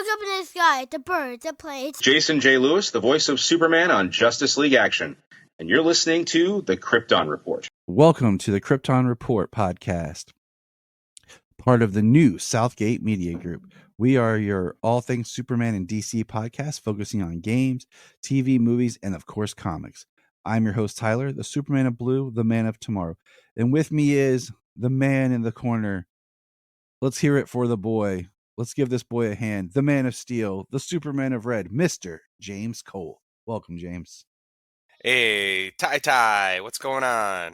up in the sky, the birds, the planes. Jason J. Lewis, the voice of Superman on Justice League Action. And you're listening to the Krypton Report. Welcome to the Krypton Report podcast, part of the new Southgate Media Group. We are your all things Superman and DC podcast, focusing on games, TV, movies, and of course, comics. I'm your host, Tyler, the Superman of Blue, the man of tomorrow. And with me is the man in the corner. Let's hear it for the boy. Let's give this boy a hand. The man of steel, the Superman of red, Mr. James Cole. Welcome, James. Hey, Ty, what's going on?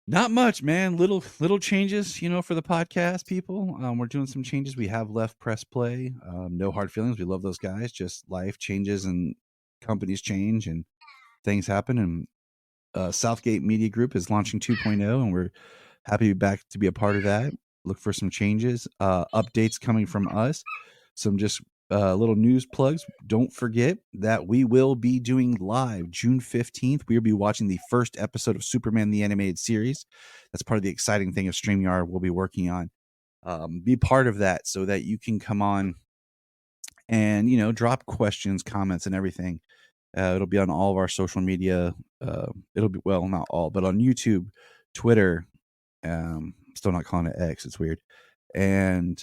Not much, man. Little changes, for the podcast people. We're doing some changes. We have left Press Play. No hard feelings. We love those guys. Just life changes and companies change and things happen. And Southgate Media Group is launching 2.0, and we're happy to be back to be a part of that. Look for some changes, updates coming from us. Some just little news plugs. Don't forget that we will be doing live June 15th. We will be watching the first episode of Superman the Animated Series. That's part of the exciting thing of StreamYard we'll be working on. Be part of that so that you can come on and, drop questions, comments, and everything. It'll be on all of our social media. It'll be, well, not all, but on YouTube, Twitter. Still not calling it X. It's weird. And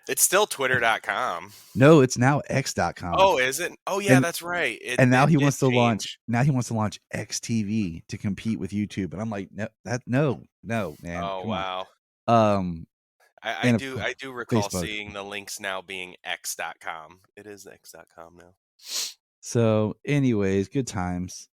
it's still twitter.com. No, it's now x.com. Oh, is it? Oh, yeah, that's right. Now he wants to launch XTV to compete with YouTube. And I'm like, no, man. Oh, wow. I do recall Facebook. seeing the links now being x.com. It is x.com now. So anyways, good times.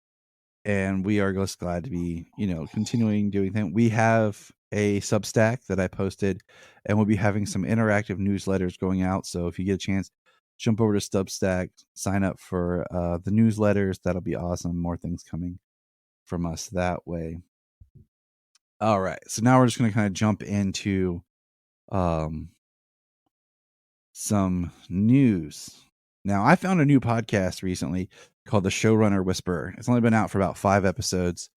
And we are just glad to be, continuing doing things. We have a Substack that I posted, and we'll be having some interactive newsletters going out. So if you get a chance, jump over to Substack, sign up for the newsletters. That'll be awesome. More things coming from us that way. All right. So now we're just going to kind of jump into some news. Now, I found a new podcast recently called The Showrunner Whisperer. It's only been out for about 5 episodes.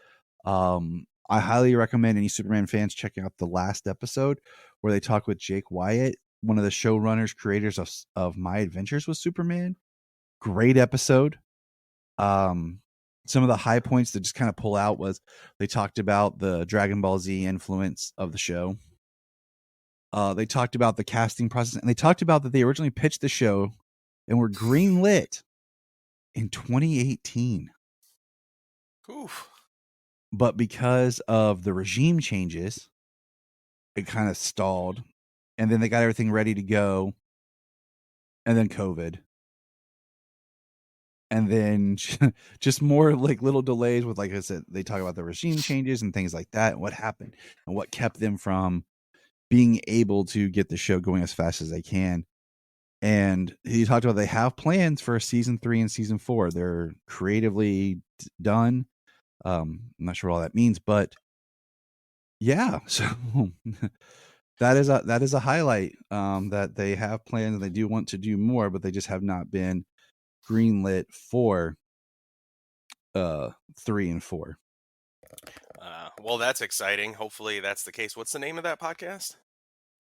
I highly recommend any Superman fans check out the last episode where they talk with Jake Wyatt, one of the showrunners, creators of My Adventures with Superman. Great episode. Some of the high points that just kind of pull out was they talked about the Dragon Ball Z influence of the show. They talked about the casting process, and they talked about that they originally pitched the show and were greenlit in 2018. Oof. But because of the regime changes, it kind of stalled. And then they got everything ready to go. And then COVID. And then just more like little delays with, like I said, they talk about the regime changes and things like that and what happened and what kept them from being able to get the show going as fast as they can. And he talked about they have plans for season 3 and season 4. They're creatively done. I'm not sure what all that means, but yeah. So that is a highlight. That they have plans and they do want to do more, but they just have not been greenlit for 3 and 4. Well, that's exciting. Hopefully that's the case. What's the name of that podcast?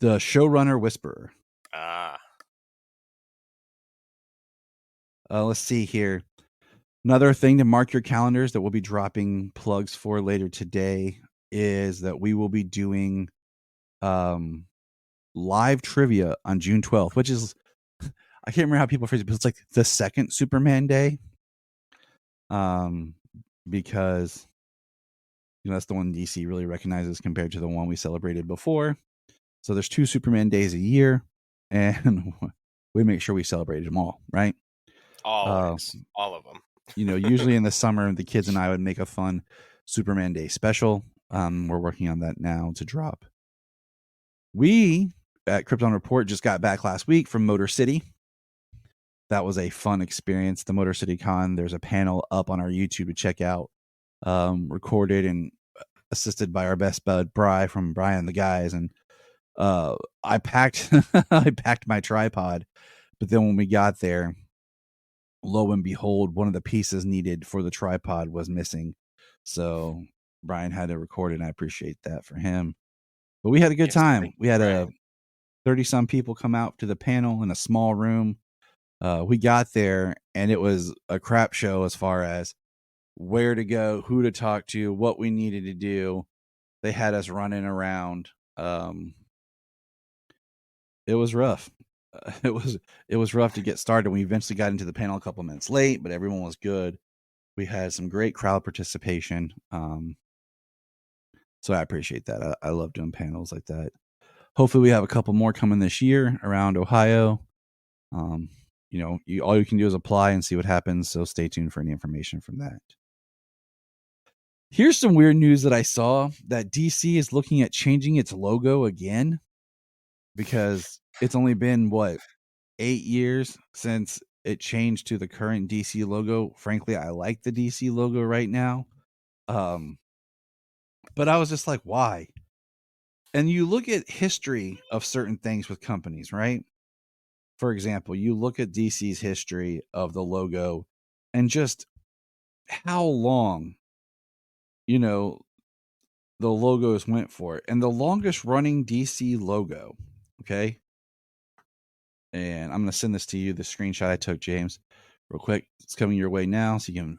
The Showrunner Whisperer. Let's see here. Another thing to mark your calendars that we'll be dropping plugs for later today is that we will be doing live trivia on June 12th, which is, I can't remember how people phrase it, but it's like the second Superman Day. Because that's the one DC really recognizes compared to the one we celebrated before. So there's 2 Superman days a year, and we make sure we celebrate them all, right? Always. All of them. Usually in the summer, the kids and I would make a fun Superman Day special. We're working on that now to drop. We at Krypton Report just got back last week from Motor City. That was a fun experience. The Motor City Con, there's a panel up on our YouTube to check out, recorded and assisted by our best bud, from Brian and the guys. And I packed my tripod, but then when we got there, lo and behold, one of the pieces needed for the tripod was missing. So Brian had to record it, and I appreciate that for him. But we had a good time. We had 30-some people come out to the panel in a small room. We got there, and it was a crap show as far as where to go, who to talk to, what we needed to do. They had us running around. It was rough. It was rough to get started. We eventually got into the panel a couple minutes late, but everyone was good. We had some great crowd participation. So I appreciate that. I love doing panels like that. Hopefully we have a couple more coming this year around Ohio. All you can do is apply and see what happens. So stay tuned for any information from that. Here's some weird news that I saw that DC is looking at changing its logo again because it's only been 8 years since it changed to the current DC logo. Frankly, I like the DC logo right now. But I was just like, why? And you look at history of certain things with companies, right? For example, you look at DC's history of the logo and just how long, the logos went for it. And the longest running DC logo, okay? And I'm going to send this to you, the screenshot I took, James, real quick. It's coming your way now, so you can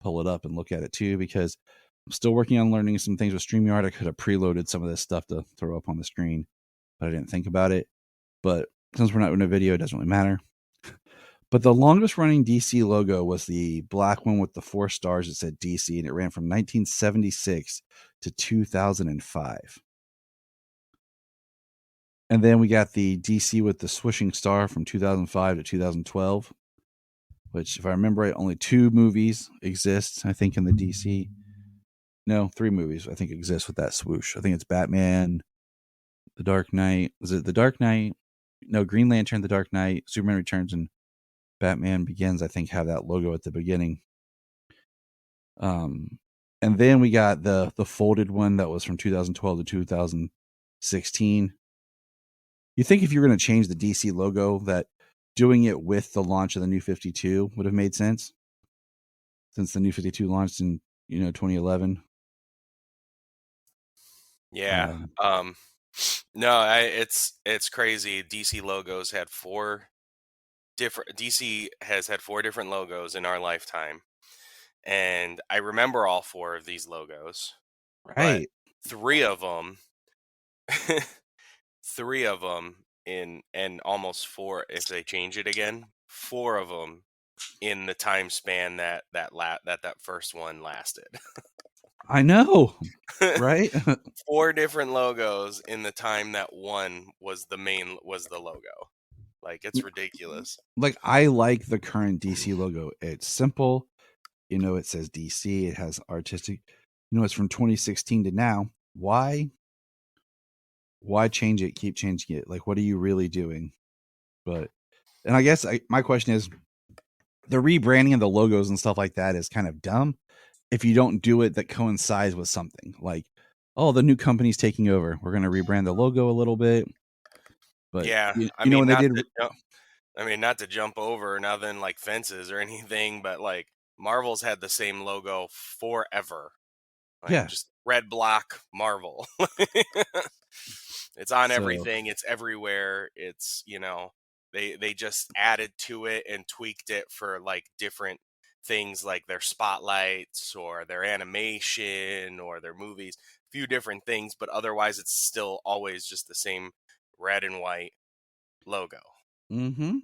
pull it up and look at it too, because I'm still working on learning some things with StreamYard. I could have preloaded some of this stuff to throw up on the screen, but I didn't think about it. But since we're not in a video, it doesn't really matter. But the longest running DC logo was the black one with the 4 stars that said DC, and it ran from 1976 to 2005. And then we got the DC with the swishing star from 2005 to 2012, which, if I remember right, only 2 movies exist, I think, in the DC. No, 3 movies, I think, exist with that swoosh. I think it's Batman, The Dark Knight. Was it The Dark Knight? No, Green Lantern, The Dark Knight, Superman Returns, and Batman Begins, I think, have that logo at the beginning. And then we got the folded one that was from 2012 to 2016. You think if you were going to change the DC logo, that doing it with the launch of the New 52 would have made sense, since the New 52 launched in 2011. Yeah. No, it's crazy. DC logos had 4 different. DC has had 4 different logos in our lifetime, and I remember all 4 of these logos. Right. But 3 of them, 3 of them and almost 4 if they change it again. 4 of them in the time span that first one lasted. I know, right? 4 different logos in the time that one was the logo. Like, it's ridiculous. Like, I like the current DC logo. It's simple. It says DC. It has artistic. It's from 2016 to now. Why change it? Keep changing it. Like, what are you really doing? And I guess my question is, the rebranding of the logos and stuff like that is kind of dumb if you don't do it that coincides with something like, oh, the new company's taking over, we're going to rebrand the logo a little bit. But yeah, when they did, not to jump over nothing like fences or anything, but like Marvel's had the same logo forever. Like, yeah, just red block Marvel. It's on everything. It's everywhere. It's, they just added to it and tweaked it for like different things, like their spotlights or their animation or their movies, a few different things, but otherwise it's still always just the same red and white logo. Mm-hmm.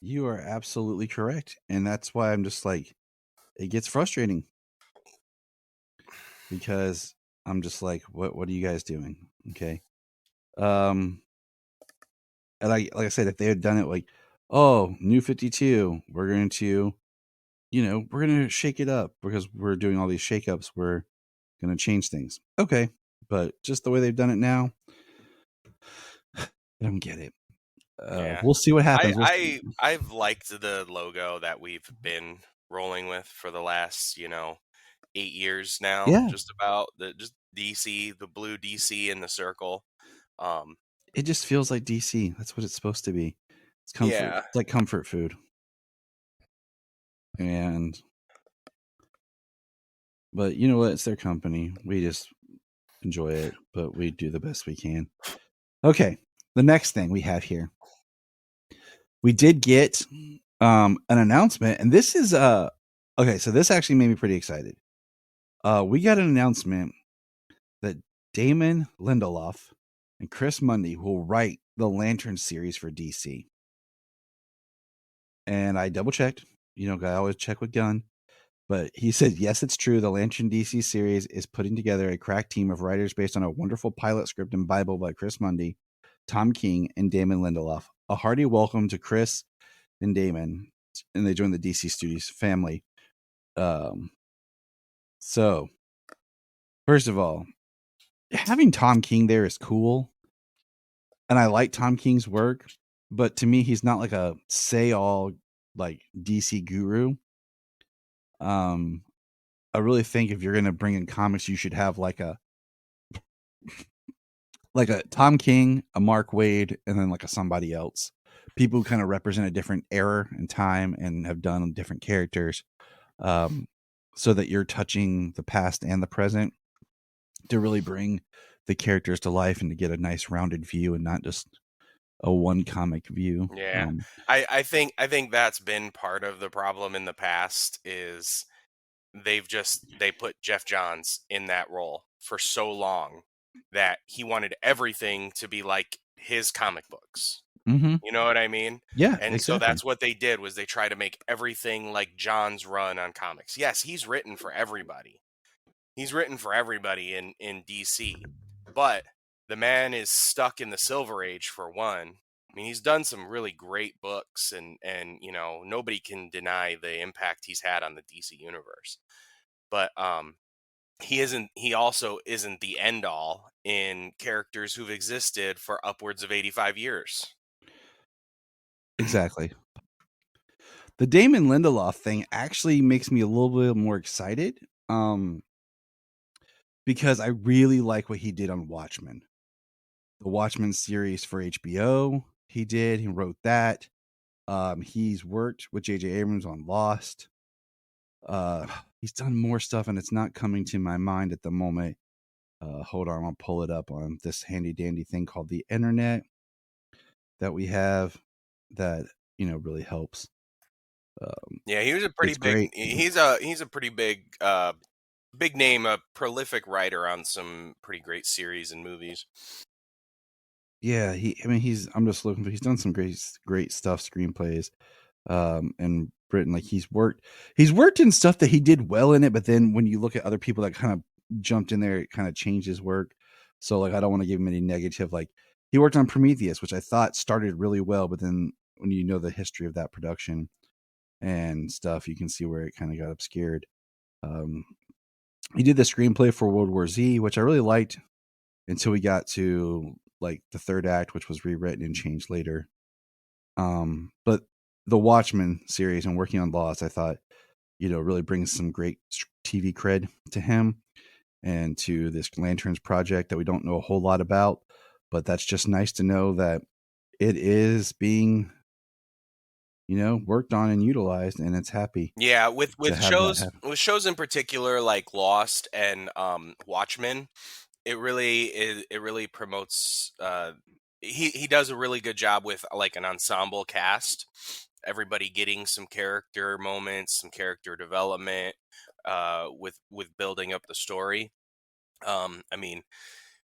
You are absolutely correct. And that's why I'm just like, it gets frustrating, because I'm just like, what are you guys doing? Okay. And like I said, if they had done it like, oh, New 52, we're going to, we're going to shake it up because we're doing all these shakeups. We're going to change things. Okay. But just the way they've done it now, I don't get it. Yeah. We'll see what happens. I've liked the logo that we've been rolling with for the last, 8 years now. Yeah. Just about just DC, the blue DC in the circle. It just feels like DC. That's what it's supposed to be. It's comfort. Yeah. It's like comfort food. But you know what? It's their company. We just enjoy it, but we do the best we can. Okay, the next thing we have here, we did get an announcement, and this is okay. So this actually made me pretty excited. We got an announcement that Damon Lindelof and Chris Mundy will write the Lantern series for DC. And I double checked. You know, I always check with Gunn. But he said, yes, it's true. The Lantern DC series is putting together a crack team of writers based on a wonderful pilot script and Bible by Chris Mundy, Tom King, and Damon Lindelof. A hearty welcome to Chris and Damon. And they joined the DC Studios family. So, first of all, having Tom King there is cool. And I like Tom King's work. But to me, he's not like a say-all like DC guru. I really think if you're going to bring in comics, you should have like a Tom King, a Mark Waid, and then like a somebody else. People who kind of represent a different era and time and have done different characters, so that you're touching the past and the present to really bring the characters to life and to get a nice rounded view and not just a one comic view. Yeah, I think that's been part of the problem in the past is they put Jeff Johns in that role for so long that he wanted everything to be like his comic books. Mm-hmm. You know what I mean? Yeah, and exactly. So that's what they did was they try to make everything like John's run on comics. Yes, he's written for everybody. He's written for everybody in DC, but the man is stuck in the Silver Age for one. I mean, he's done some really great books, and you know, nobody can deny the impact he's had on the DC universe. But he also isn't the end all in characters who've existed for upwards of 85 years. Exactly. The Damon Lindelof thing actually makes me a little bit more excited. Because I really like what he did on Watchmen. The Watchmen series for HBO, he wrote that. He's worked with J.J. Abrams on Lost. He's done more stuff, and it's not coming to my mind at the moment. Hold on, I'll pull it up on this handy dandy thing called the internet that we have that, you know, really helps. Yeah, he was a pretty big. Great. He's a pretty big big name, a prolific writer on some pretty great series and movies. Yeah, I'm just looking for, he's done some great stuff, screenplays, and written, like he's worked in stuff that he did well in it, but then when you look at other people that kind of jumped in there, it kind of changed his work. So like, I don't want to give him any negative. Like he worked on Prometheus, which I thought started really well, but then when you know the history of that production and stuff, you can see where it kind of got obscured. He did the screenplay for World War Z, which I really liked until we got to like the third act, which was rewritten and changed later. But the Watchmen series and working on Lost, I thought, you know, really brings some great TV cred to him and to this Lanterns project that we don't know a whole lot about, but that's just nice to know that it is being, you know, worked on and utilized, and it's happy. Yeah, with shows in particular like Lost and Watchmen, it really promotes. He does a really good job with like an ensemble cast, everybody getting some character moments, some character development, with building up the story. I mean,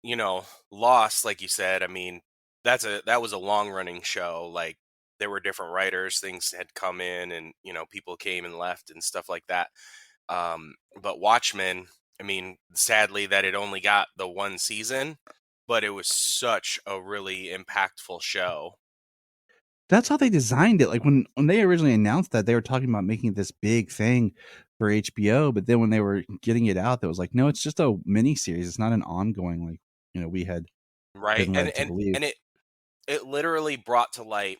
you know, Lost, like you said, I mean, that was a long running show. Like there were different writers, things had come in, and you know, people came and left and stuff like that. But Watchmen, I mean, sadly that it only got the one season, but it was such a really impactful show. That's how they designed it. Like when they originally announced that, they were talking about making this big thing for HBO, but then when they were getting it out, that was like, no, it's just a mini series. It's not an ongoing, like, you know, we had Right. been led to believe. And it literally brought to light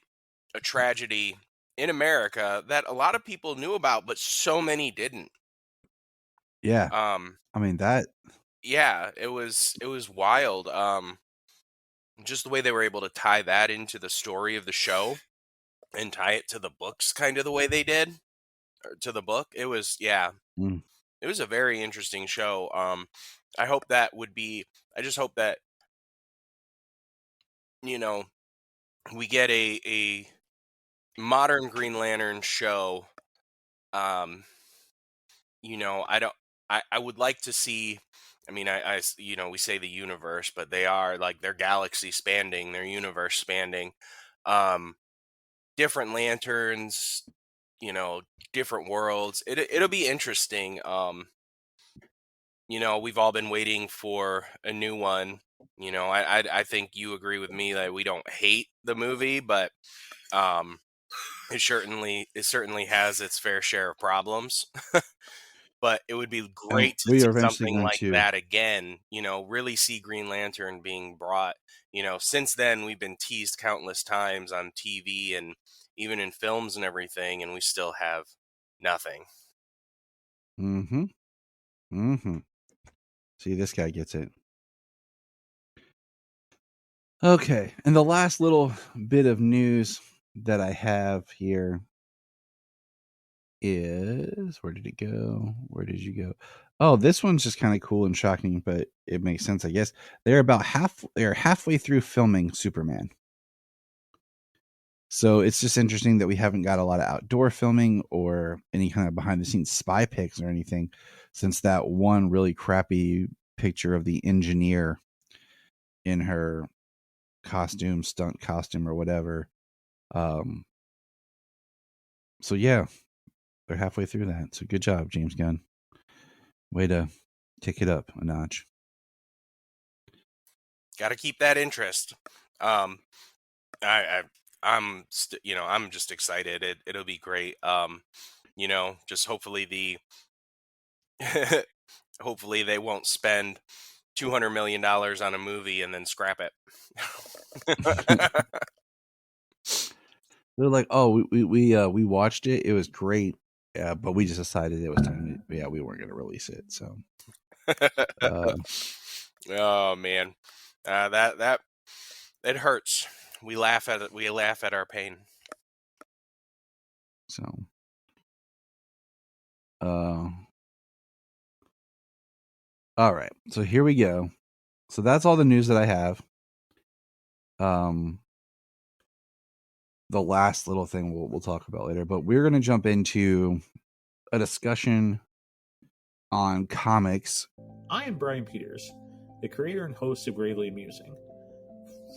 a tragedy in America that a lot of people knew about, but so many didn't. Yeah. I mean that. Yeah, it was wild. Just the way they were able to tie that into the story of the show and tie it to the books kind of the way they did, or to the book. It was, yeah. It was a very interesting show. I just hope that you know, we get a modern Green Lantern show. You know, I would like to see. I mean, you know, we say the universe, but they are like they're galaxy spanning, they're universe spanning. Um, Different lanterns, you know, different worlds. It'll be interesting. You know, we've all been waiting for a new one. You know, I think you agree with me that we don't hate the movie, but um, it certainly has its fair share of problems. But it would be And great to we see are eventually something going like to. that again. You know, really see Green Lantern being brought. You know, since then we've been teased countless times on TV and even in films and everything, and we still have nothing. Mm-hmm. Mm-hmm. See, this guy gets it. Okay, and the last little bit of news that I have here is, where did it go? Where did you go? Oh, this one's just kind of cool and shocking, but it makes sense, I guess. They're halfway through filming Superman. So it's just interesting that we haven't got a lot of outdoor filming or any kind of behind the scenes spy pics or anything since that one really crappy picture of the engineer in her stunt costume or whatever. So yeah, they're halfway through that. So good job, James Gunn. Way to kick it up a notch. Got to keep that interest. Um, you know, I'm just excited. It'll be great. You know, just hopefully hopefully they won't spend $200 million on a movie and then scrap it. They're like, oh, we watched it. It was great, but we just decided it was time. We weren't going to release it. So, Oh man, that it hurts. We laugh at it. We laugh at our pain. so, all right. So here we go. So that's all the news that I have. The last little thing we'll talk about later, but we're going to jump into a discussion on comics. I am Brian Peters, the creator and host of Gravely Amusing.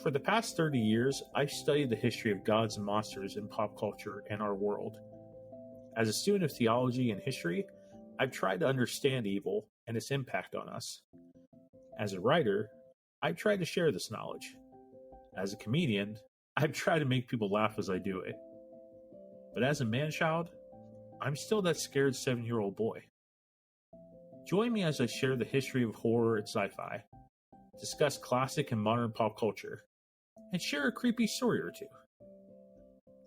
For the past 30 years, I've studied the history of gods and monsters in pop culture and our world. As a student of theology and history, I've tried to understand evil and its impact on us. As a writer, I've tried to share this knowledge. As a comedian, I've tried to make people laugh as I do it. But as a man-child, I'm still that scared 7-year-old boy. Join me as I share the history of horror and sci-fi, discuss classic and modern pop culture, and share a creepy story or two.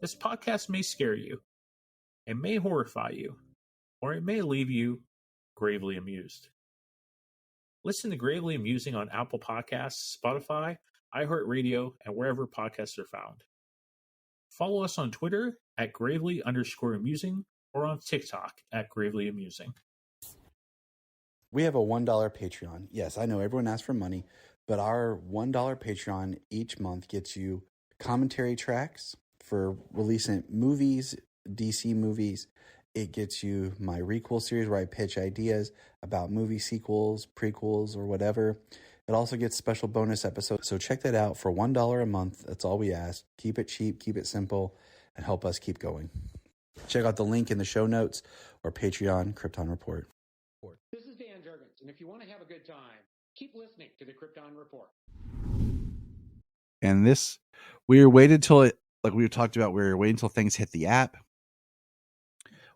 This podcast may scare you, it may horrify you, or it may leave you gravely amused. Listen to Gravely Amusing on Apple Podcasts, Spotify, iHeartRadio, and wherever podcasts are found. Follow us on Twitter at gravely_amusing or on TikTok at gravely amusing. We have a $1 Patreon. Yes, I know everyone asks for money, but our $1 Patreon each month gets you commentary tracks for releasing movies, DC movies. It gets you my Requel series where I pitch ideas about movie sequels, prequels, or whatever. It also gets special bonus episodes. So check that out for $1 a month. That's all we ask. Keep it cheap, keep it simple, and help us keep going. Check out the link in the show notes or Patreon Krypton Report. This is Dan Jurgens, and if you want to have a good time, keep listening to the Krypton Report. And this, we were waited till it, like we talked about, we were waiting until things hit the app.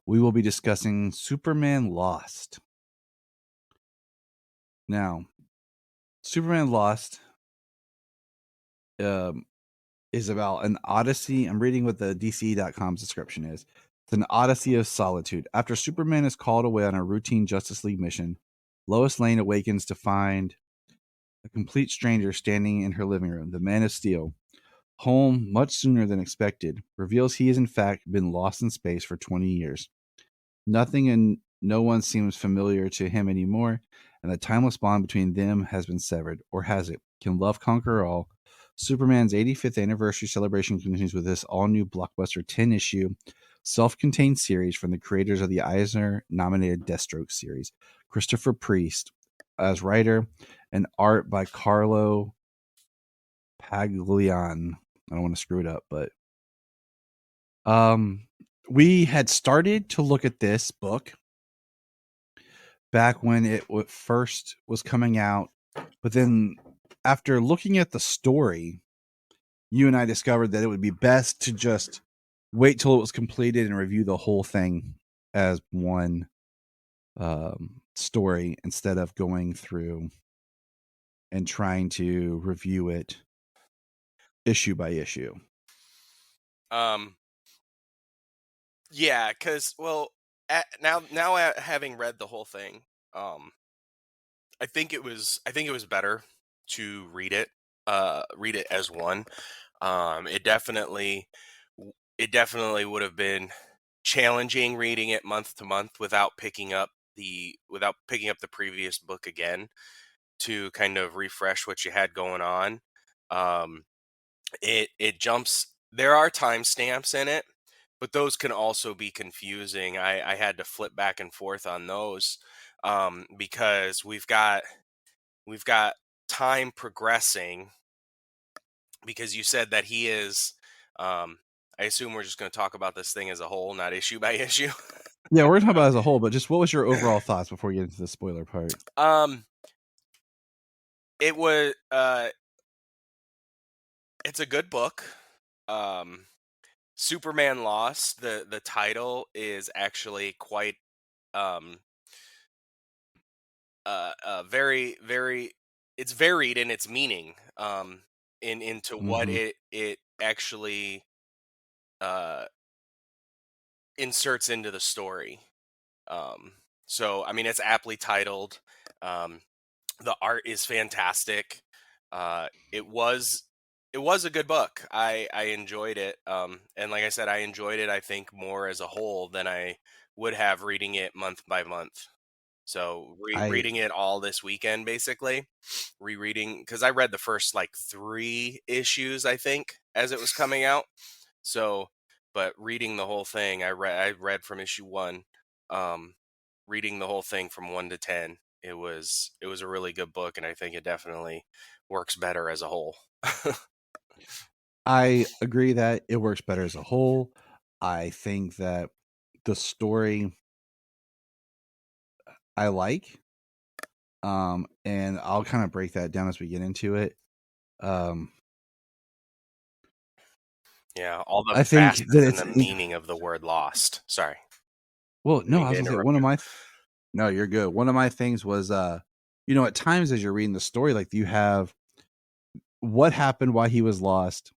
We will be discussing Superman Lost. Now, Superman Lost is about an odyssey. I'm reading what the DC.com's description is. It's an odyssey of solitude. After Superman is called away on a routine Justice League mission, Lois Lane awakens to find a complete stranger standing in her living room. The Man of Steel, home much sooner than expected, reveals he has in fact been lost in space for 20 years. Nothing and no one seems familiar to him anymore, and the timeless bond between them has been severed. Or has it? Can love conquer all? Superman's 85th anniversary celebration continues with this all-new blockbuster 10-issue self-contained series from the creators of the Eisner-nominated Deathstroke series. Christopher Priest as writer, and art by Carlo Paglian. I don't want to screw it up, but we had started to look at this book back when it first was coming out, but then after looking at the story, you and I discovered that it would be best to just wait till it was completed and review the whole thing as one story instead of going through and trying to review it issue by issue. Yeah, because having read the whole thing, I think it was better to read it as one. It definitely would have been challenging reading it month to month without picking up the previous book again to kind of refresh what you had going on. It jumps. There are timestamps in it, but those can also be confusing. I had to flip back and forth on those because we've got time progressing, because you said that he is I assume we're just going to talk about this thing as a whole, not issue by issue. Yeah, we're going to talk about it as a whole, but just what was your overall thoughts before we get into the spoiler part? It was it's a good book. Superman Lost, the title is actually quite very, very, it's varied in its meaning into what it actually inserts into the story. So I mean, it's aptly titled. The art is fantastic. It was a good book. I enjoyed it. And like I said, I enjoyed it, I think, more as a whole than I would have reading it month by month. So reading it all this weekend, basically, rereading, because I read the first like 3 issues, I think, as it was coming out. So, but reading the whole thing, I read from issue 1, reading the whole thing from 1 to 10. It was a really good book, and I think it definitely works better as a whole. I agree that it works better as a whole. I think that the story I like, and I'll kind of break that down as we get into it. Yeah, all the I think facets that and the meaning of the word lost. Sorry. Well, no, I was gonna say one of my. No, you're good. One of my things was, at times as you're reading the story, like you have what happened, why he was lost,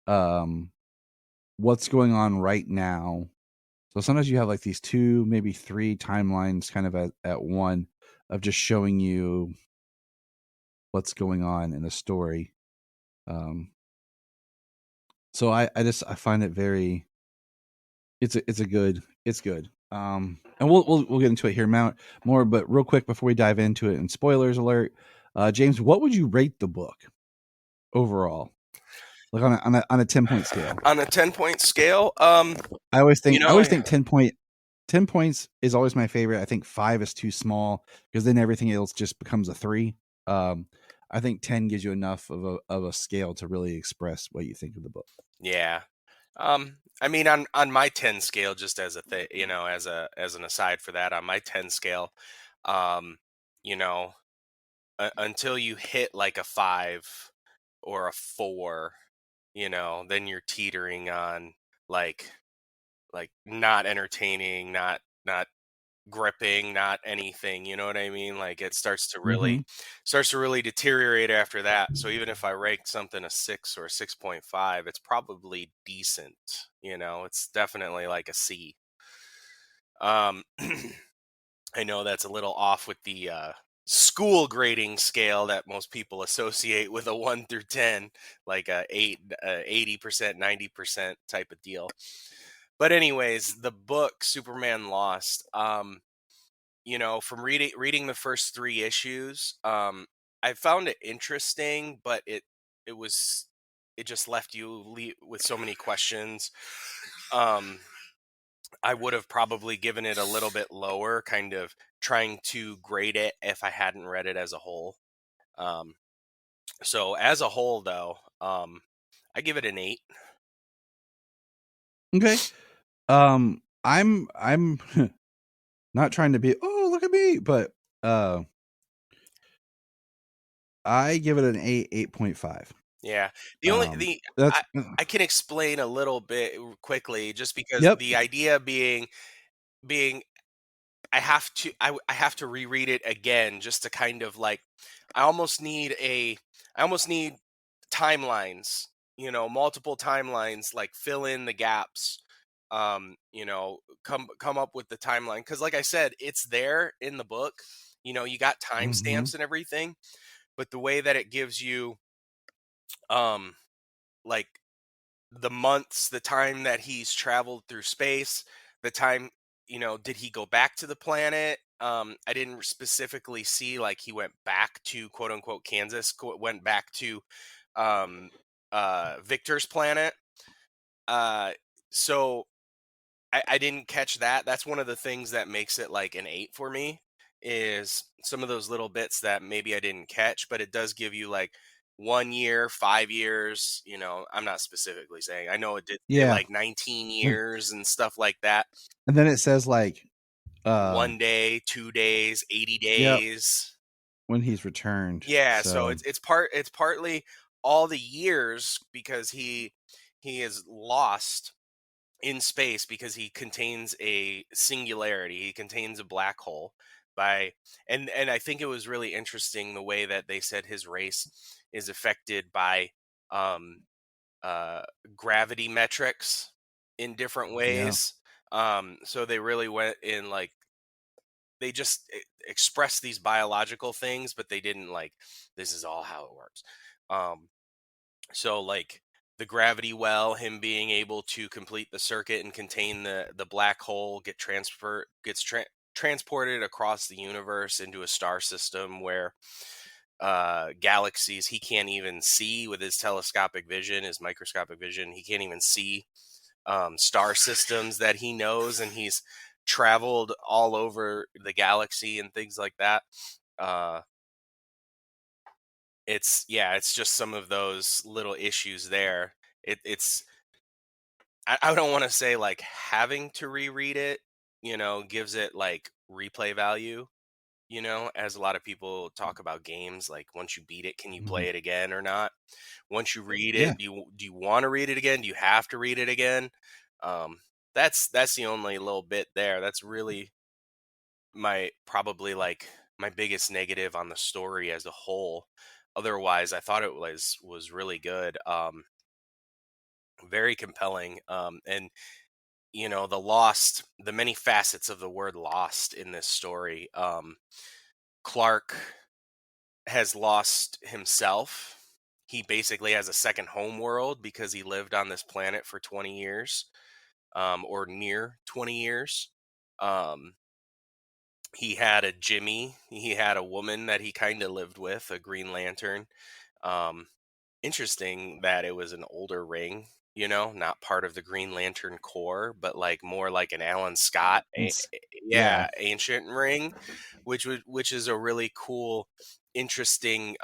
what's going on right now. So sometimes you have like these 2, maybe 3 timelines kind of at one of just showing you what's going on in the story. So I find it very, it's good. And we'll get into it here more, but real quick before we dive into it, and spoilers alert, James, what would you rate the book overall? Like on a 10-point scale. On a 10-point scale, I always think 10 points is always my favorite. I think 5 is too small because then everything else just becomes a 3. I think 10 gives you enough of a scale to really express what you think of the book. Yeah. I mean, on my 10 scale, just as as an aside for that, on my 10 scale, until you hit like a 5 or a 4, then you're teetering on like not entertaining, not gripping, not anything, you know what I mean? Like it starts to really deteriorate after that. So even if I ranked something a 6 or a 6.5, it's probably decent. It's definitely like a C. I know that's a little off with the school grading scale that most people associate with a 1 through 10, like a 80%, 90% type of deal. But anyways, the book Superman Lost, from reading the first 3 issues, I found it interesting, but it just left you with so many questions. I would have probably given it a little bit lower, kind of trying to grade it if I hadn't read it as a whole. So as a whole, though, I give it an 8. Okay. I'm not trying to be, oh, look at me, but I give it an 8.5. Yeah. That's I can explain a little bit quickly, just because yep. the idea being I have to reread it again, just to kind of like, I almost need timelines, multiple timelines, like fill in the gaps, come up with the timeline, because like I said, it's there in the book, you got timestamps and everything, but the way that it gives you like the months, the time that he's traveled through space, the time, did he go back to the planet? I didn't specifically see like he went back to quote unquote Kansas, went back to Victor's planet. So I didn't catch that. That's one of the things that makes it like an 8 for me, is some of those little bits that maybe I didn't catch, but it does give you like 1 year, 5 years, I'm not specifically saying. I know it did say Yeah. like 19 years and stuff like that. And then it says like 1 day, 2 days, 80 Yep. days. When he's returned. Yeah, so it's partly all the years, because he is lost in space because he contains a singularity. He contains a black hole. And I think it was really interesting the way that they said his race is affected by gravity metrics in different ways. So they really went in, like, they just expressed these biological things, but they didn't like, this is all how it works. So like the gravity well, him being able to complete the circuit and contain the black hole, gets transported across the universe into a star system where galaxies he can't even see with his telescopic vision, his microscopic vision. He can't even see star systems that he knows, and he's traveled all over the galaxy and things like that. It's just some of those little issues there. It's I don't want to say like having to reread it, gives it like replay value, as a lot of people talk about games, like once you beat it, can you play it again or not? Once you read it, do you want to read it again? Do you have to read it again? That's the only little bit there. That's really probably like my biggest negative on the story as a whole. Otherwise, I thought it was really good, very compelling, and the many facets of the word lost in this story. Clark has lost himself. He basically has a second home world because he lived on this planet for 20 years, or near 20 years. He had a Jimmy. He had a woman that he kind of lived with, a Green Lantern. Interesting that it was an older ring, not part of the Green Lantern Corps, but like more like an Alan Scott, ancient ring, which is a really cool, interesting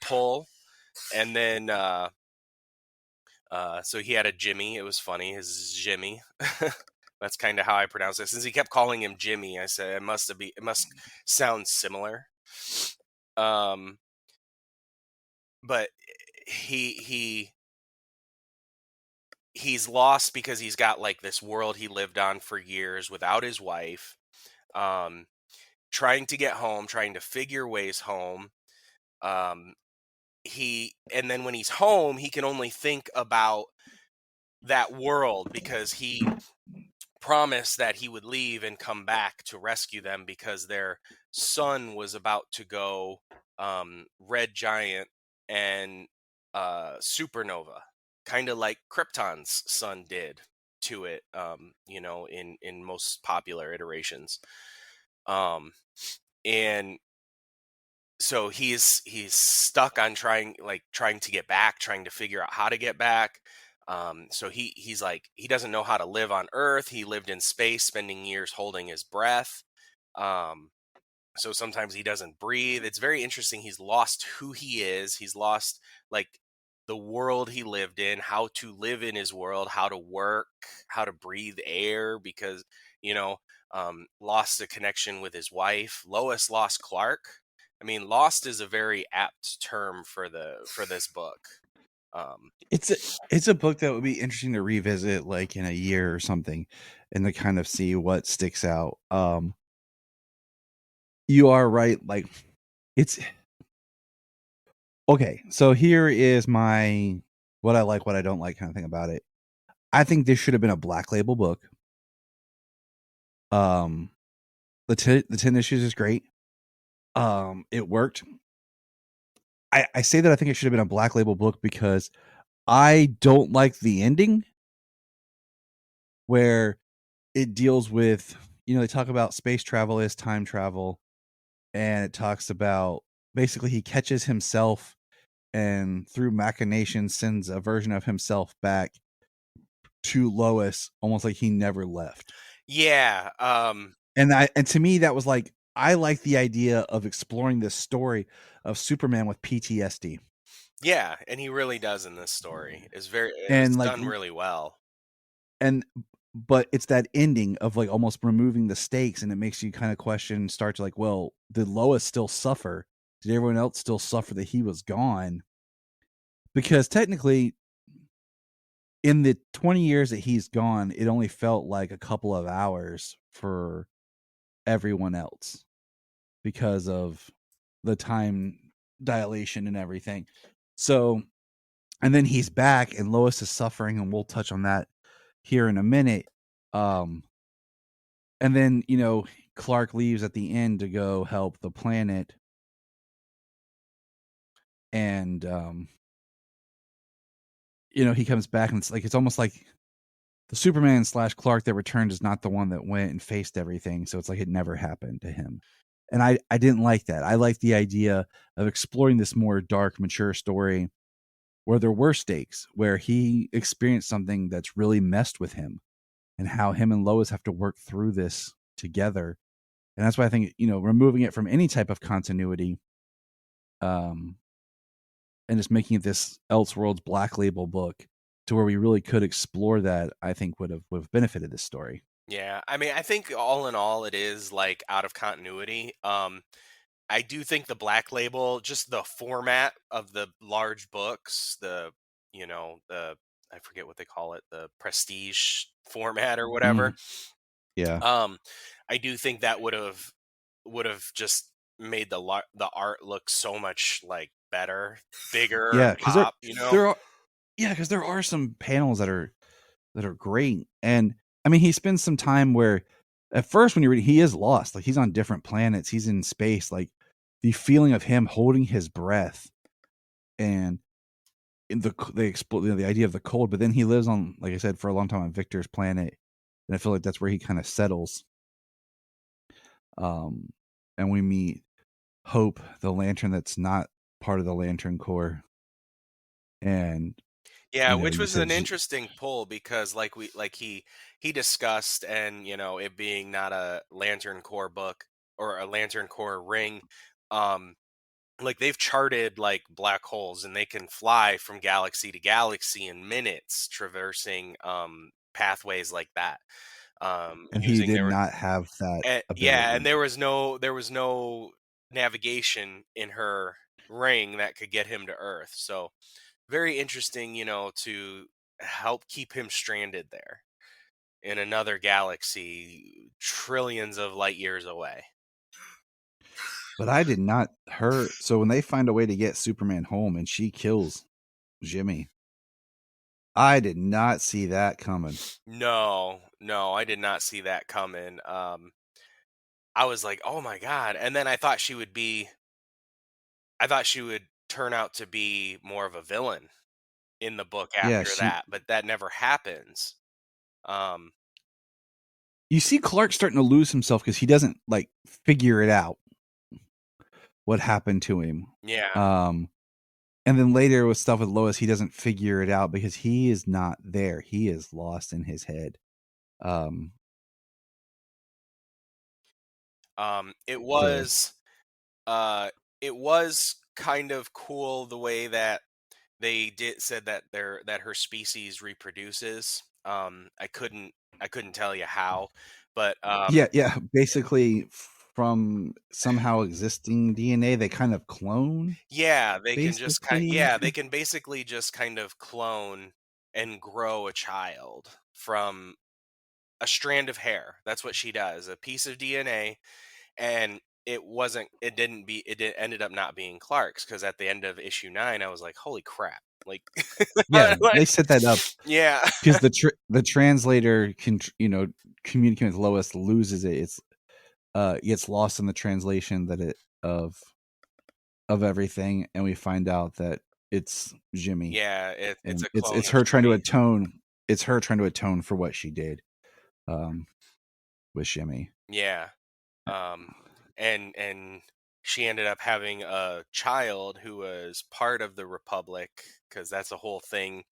pull. And then so he had a Jimmy. It was funny, his Jimmy. That's kind of how I pronounce it. Since he kept calling him Jimmy, I said it must sound similar. But he's lost because he's got like this world he lived on for years without his wife, trying to get home, trying to figure ways home. And then when he's home, he can only think about that world because he promised that he would leave and come back to rescue them because their son was about to go red giant and supernova, kind of like Krypton's son did to it, in most popular iterations. And so he's stuck on trying to get back, trying to figure out how to get back. So he's like, he doesn't know how to live on Earth. He lived in space, spending years holding his breath. Um, so sometimes he doesn't breathe. It's very interesting. He's lost who he is. He's lost like the world he lived in, how to live in his world, how to work, how to breathe air, because you know, lost a connection with his wife. Lois lost Clark. I mean, lost is a very apt term for this book. It's a book that would be interesting to revisit like in a year or something, and to kind of see what sticks out. You are right. Like, it's okay. So here is my what I like, what I don't like kind of thing about it. I think this should have been a Black Label book. The 10 issues is great. It worked. I say that I think it should have been a Black Label book because I don't like the ending where it deals with, they talk about space travel is time travel, and it talks about basically he catches himself and through machination sends a version of himself back to Lois, almost like he never left. Yeah. And to me, that was like, I like the idea of exploring this story of Superman with PTSD. Yeah, and he really does in this story. It was And like, done really well. but it's that ending of like almost removing the stakes, and it makes you kind of question, start to like, well, did Lois still suffer? Did everyone else still suffer that he was gone? Because technically, in the 20 years that he's gone, it only felt like a couple of hours for everyone else because of the time dilation and everything. So, and then he's back and Lois is suffering, and we'll touch on that here in a minute. And then, Clark leaves at the end to go help the planet. And, he comes back and it's almost like the Superman / Clark that returned is not the one that went and faced everything. So it's like it never happened to him. And I didn't like that. I like the idea of exploring this more dark, mature story where there were stakes, where he experienced something that's really messed with him, and how him and Lois have to work through this together. And that's why I think, removing it from any type of continuity, and just making it this Elseworlds Black Label book to where we really could explore that, I think would have benefited this story. Yeah, I mean, I think all in all, it is like out of continuity. I do think the Black Label, just the format of the large books, the I forget what they call it, the prestige format or whatever. Yeah. I do think that would have just made the art look so much like better, bigger, Yeah, because pop. there are some panels that are great, and I mean, he spends some time where, at first, when you read, he is lost. Like, he's on different planets, he's in space. Like, the feeling of him holding his breath, and in the idea of the cold. But then he lives on, like I said, for a long time on Victor's planet, and I feel like that's where he kind of settles. And we meet Hope, the Lantern that's not part of the Lantern Corps, and Yeah, which was an interesting pull because he discussed, and it being not a Lantern Corps book or a Lantern Corps ring, like they've charted like black holes, and they can fly from galaxy to galaxy in minutes, traversing pathways like that. And he did not have that ability. Yeah, and there was no navigation in her ring that could get him to Earth. So very interesting, to help keep him stranded there in another galaxy trillions of light years away. But I did not her. So when they find a way to get Superman home and she kills Jimmy, I did not see that coming. No, I did not see that coming. I was like, oh my God. And then I thought she would turn out to be more of a villain in the book after that, but that never happens. You see Clark starting to lose himself because he doesn't like figure it out. what happened to him. Yeah. And then later with stuff with Lois, he doesn't figure it out because he is not there. He is lost in his head. It So was it was kind of cool the way that they said that her species reproduces. I couldn't tell you how, but yeah, basically from somehow existing DNA, they kind of clone. yeah, they can just Basically, they can basically just kind of clone and grow a child from a strand of hair. That's what she does, a piece of DNA. And it ended up not being Clark's, because at the end of issue 9 I was like, holy crap, like yeah, like, they set that up yeah. because the translator can communicate with Lois, loses it. It's gets lost in the translation of everything, and we find out that it's Jimmy. Yeah, it's And a clone it's of her trying to Jimmy. atone. It's her trying to atone for what she did, with Jimmy. Yeah. And she ended up having a child who was part of the Republic, because that's a whole thing.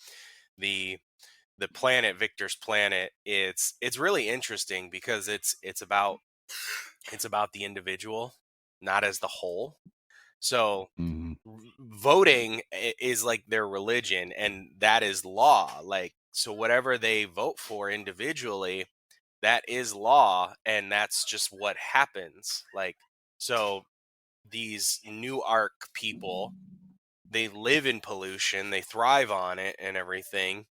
The planet, Victor's planet, it's really interesting because it's about the individual, not as the whole. So Mhm. voting is like their religion, and that is law. Like, so whatever they vote for individually, that is law, and that's just what happens. Like, so these new arc people, they live in pollution, they thrive on it and everything.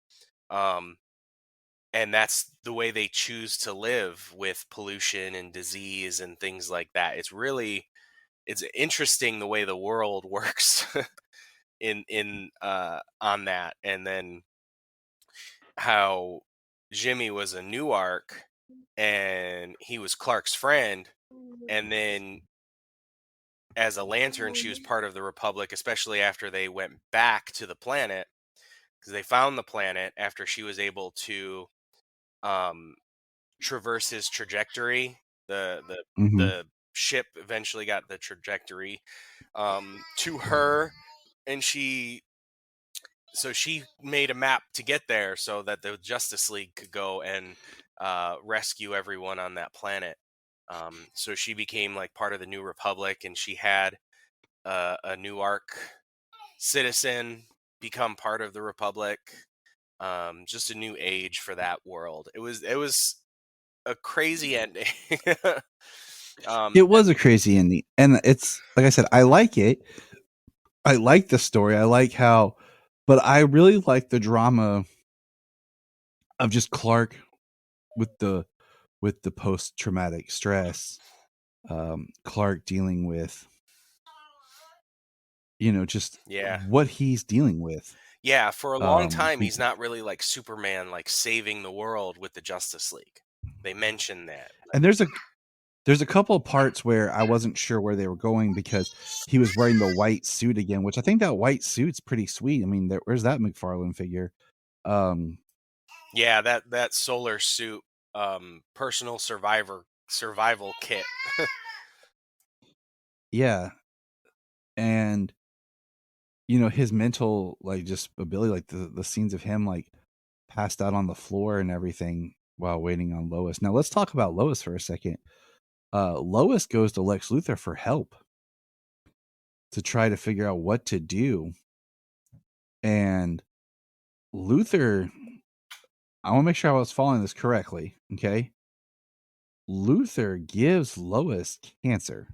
And that's the way they choose to live, with pollution and disease and things like that. It's interesting the way the world works in on that. And then how Jimmy was a new arc and he was Clark's friend, and then as a Lantern she was part of the Republic, especially after they went back to the planet, because they found the planet after she was able to traverse his trajectory. The ship eventually got the trajectory to her, and she made a map to get there so that the Justice League could go and rescue everyone on that planet. So she became like part of the New Republic, and she had a new arc citizen become part of the Republic. Just a new age for that world. It was a crazy ending. It was a crazy ending, and it's like I said, I like it. I like the story. I like how, but I really like the drama of just Clark with the post traumatic stress. Clark dealing with, just Yeah. what he's dealing with. Yeah, for a long time, He- he's not really like Superman, like saving the world with the Justice League. They mentioned that. and there's a couple of parts where I wasn't sure where they were going because he was wearing the white suit again, which I think that white suit's pretty sweet. I mean, where's that McFarlane figure? Yeah, that solar suit, personal survival kit. Yeah, and his mental, like, just ability, like the scenes of him like passed out on the floor and everything while waiting on Lois. Now let's talk about Lois for a second. Lois goes to Lex Luthor for help to try to figure out what to do, and Luthor, I want to make sure I was following this correctly. Okay. Luthor gives Lois cancer,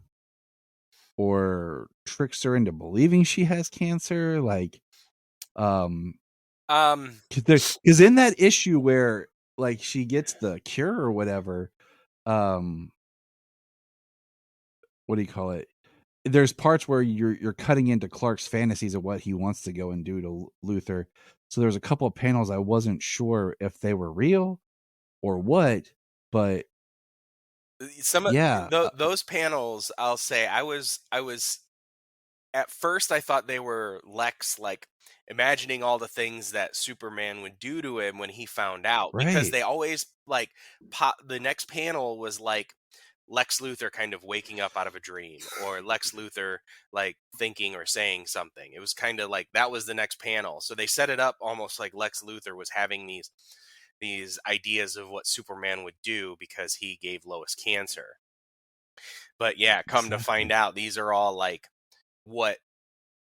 or tricks her into believing she has cancer. Like, because in that issue where like she gets the cure or whatever, what do you call it? There's parts where you're cutting into Clark's fantasies of what he wants to go and do to Luthor. So there's a couple of panels I wasn't sure if they were real or what, but Some of yeah, those panels, I'll say, I was at first I thought they were Lex, like, imagining all the things that Superman would do to him when he found out, because right. they always like the next panel was like Lex Luthor kind of waking up out of a dream, or Lex Luthor like thinking or saying something. It was kind of like that was the next panel. So they set it up almost like Lex Luthor was having these ideas of what Superman would do because he gave Lois cancer. But yeah, come to find out, these are all like what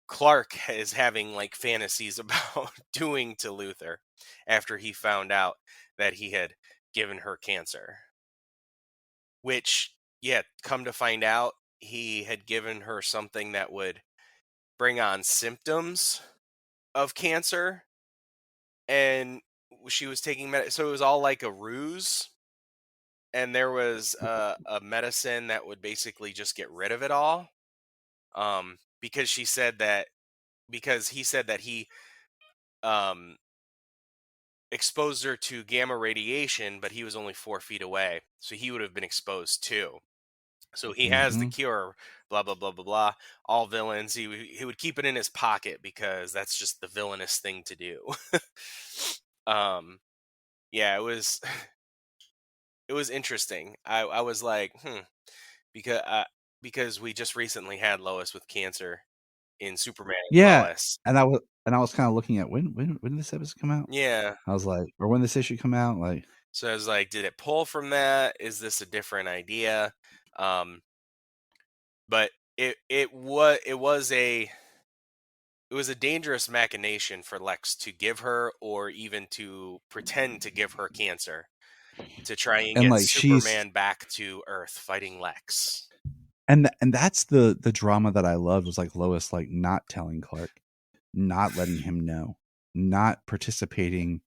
Clark is having like fantasies about doing to Luthor after he found out that he had given her cancer. Which, yeah, come to find out, he had given her something that would bring on symptoms of cancer. And she was taking so it was all like a ruse. And there was a medicine that would basically just get rid of it all. Because he said that he exposed her to gamma radiation, but he was only 4 feet away, so he would have been exposed too. So he has the cure, blah blah blah blah blah. All villains, he would keep it in his pocket because that's just the villainous thing to do. Yeah, it was interesting. I was like, because we just recently had Lois with cancer in Superman and Yeah, Lois. and I was kind of looking at when did this episode come out? Yeah. I was like, or when this issue come out, like. So I was like, did it pull from that? Is this a different idea? But it was a dangerous machination for Lex to give her, or even to pretend to give her cancer, to try and get like Superman back to Earth fighting Lex. And that's the drama that I loved, was like Lois like not telling Clark, not letting him know, not participating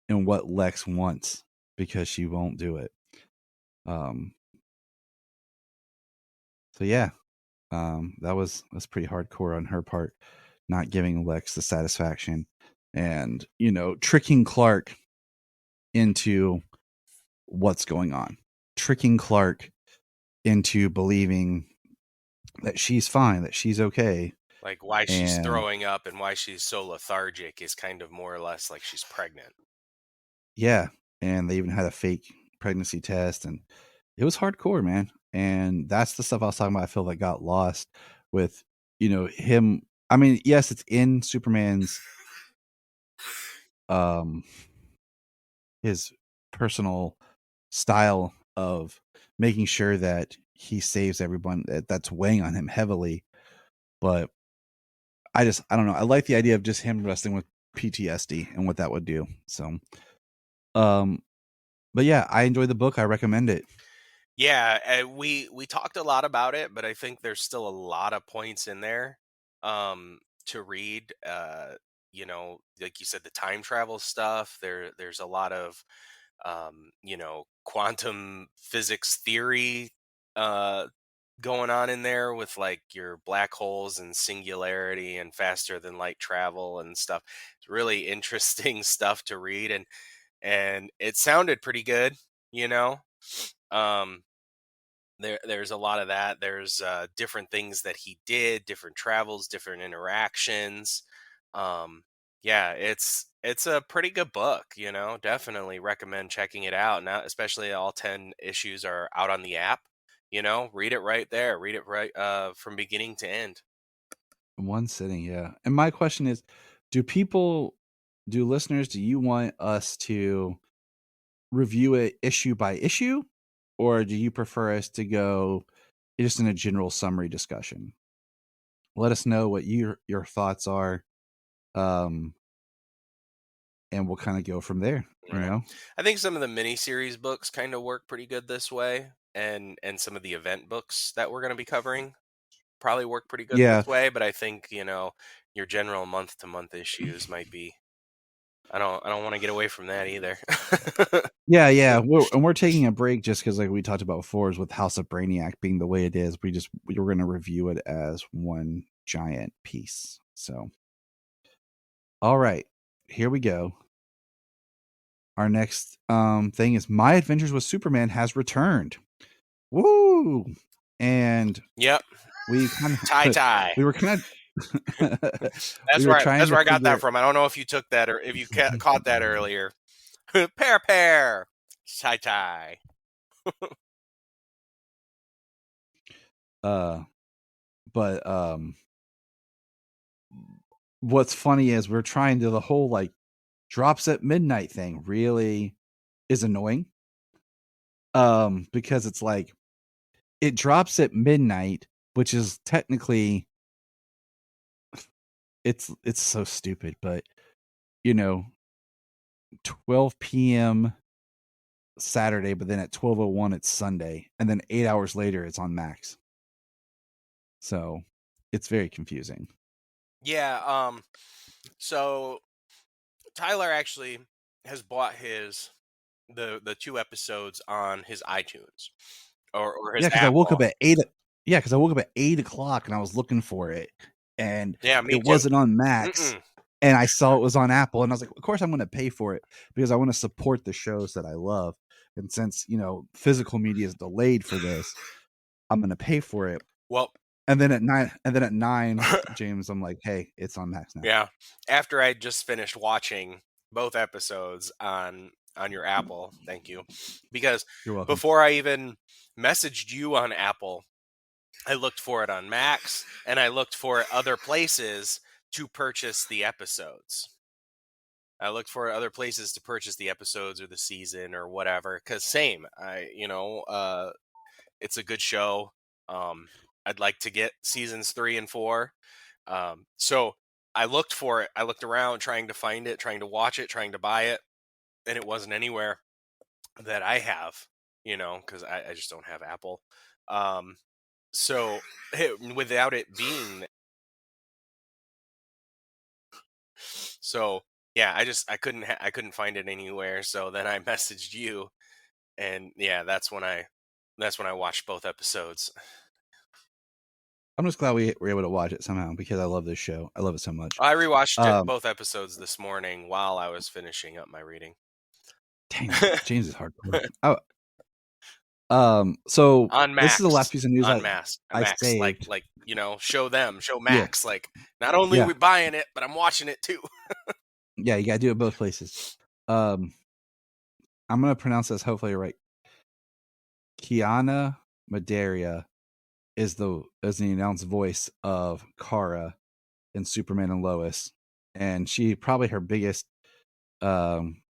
in what Lex wants because she won't do it. So yeah, that's pretty hardcore on her part, not giving Lex the satisfaction, and tricking Clark into what's going on, tricking Clark into believing that she's fine, that she's okay. Like why she's throwing up and why she's so lethargic is kind of more or less like she's pregnant. Yeah, and they even had a fake pregnancy test, and it was hardcore, man. And that's the stuff I was talking about. I feel that got lost with him. I mean, yes, it's in Superman's his personal style of making sure that he saves everyone that's weighing on him heavily, but I don't know. I like the idea of just him wrestling with PTSD and what that would do. So, but yeah, I enjoyed the book. I recommend it. Yeah, we talked a lot about it, but I think there's still a lot of points in there to read. Like you said, the time travel stuff. There's a lot of quantum physics theory going on in there with like your black holes and singularity and faster than light travel and stuff. It's really interesting stuff to read, and it sounded pretty good, There's a lot of that. There's different things that he did, different travels, different interactions. Yeah, it's a pretty good book, Definitely recommend checking it out. Now, especially all 10 issues are out on the app. Read it right there. Read it right from beginning to end. In one sitting, yeah. And my question is, do listeners, do you want us to review it issue by issue, or do you prefer us to go just in a general summary discussion? Let us know what your thoughts are, and we'll kind of go from there. Right. I think some of the miniseries books kind of work pretty good this way, and some of the event books that we're going to be covering probably work pretty good this way. But I think your general month to month issues might be. I don't want to get away from that either. Yeah. We're taking a break just because, like we talked about before, is with House of Brainiac being the way it is. We're going to review it as one giant piece. So, all right, here we go. Our next thing is My Adventures with Superman has returned. Woo! And yep, we kind of tie. We were kind of. That's where I got that from. I don't know if you took that or if you caught that earlier. Pair, tie. But what's funny is we're trying to the whole like drops at midnight thing really is annoying. Because it's like it drops at midnight, which is technically it's so stupid, but 12 p.m. Saturday, but then at 12:01 it's Sunday, and then 8 hours later it's on Max. So it's very confusing. Yeah. So Tyler actually has bought the 2 episodes on his iTunes or his Yeah, because I woke up Apple. at 8. Yeah, because I woke up at 8 o'clock and I was looking for it, and Yeah, me it too. wasn't on Max. Mm-mm. And I saw it was on Apple, and I was like, of course I'm going to pay for it because I want to support the shows that I love. And since physical media is delayed for this, I'm going to pay for it. Well, And then at 9, James, I'm like, hey, it's on Max now. yeah. After I just finished watching both episodes on your Apple, thank you, because You're welcome. before I even messaged you on Apple, I looked for it on Max and I looked for it other places to purchase the episodes. I looked for other places to purchase the episodes or the season or whatever. Cause same, it's a good show. I'd like to get seasons 3 and 4. So I looked for it. I looked around trying to find it, trying to watch it, trying to buy it. And it wasn't anywhere that I have, cause I just don't have Apple. So without it being, so yeah, I couldn't find it anywhere. So then I messaged you, and yeah, that's when I watched both episodes. I'm just glad we were able to watch it somehow because I love this show. I love it so much. I rewatched both episodes this morning while I was finishing up my reading. Dang, James is hardcore. So On Max, this is the last piece of news on Max, I saved. like show Max. Like not only are we buying it, but I'm watching it too. Yeah, you gotta do it both places. I'm gonna pronounce this hopefully right. Kiana Madeira is the announced voice of Kara in Superman and Lois, and she probably her biggest claim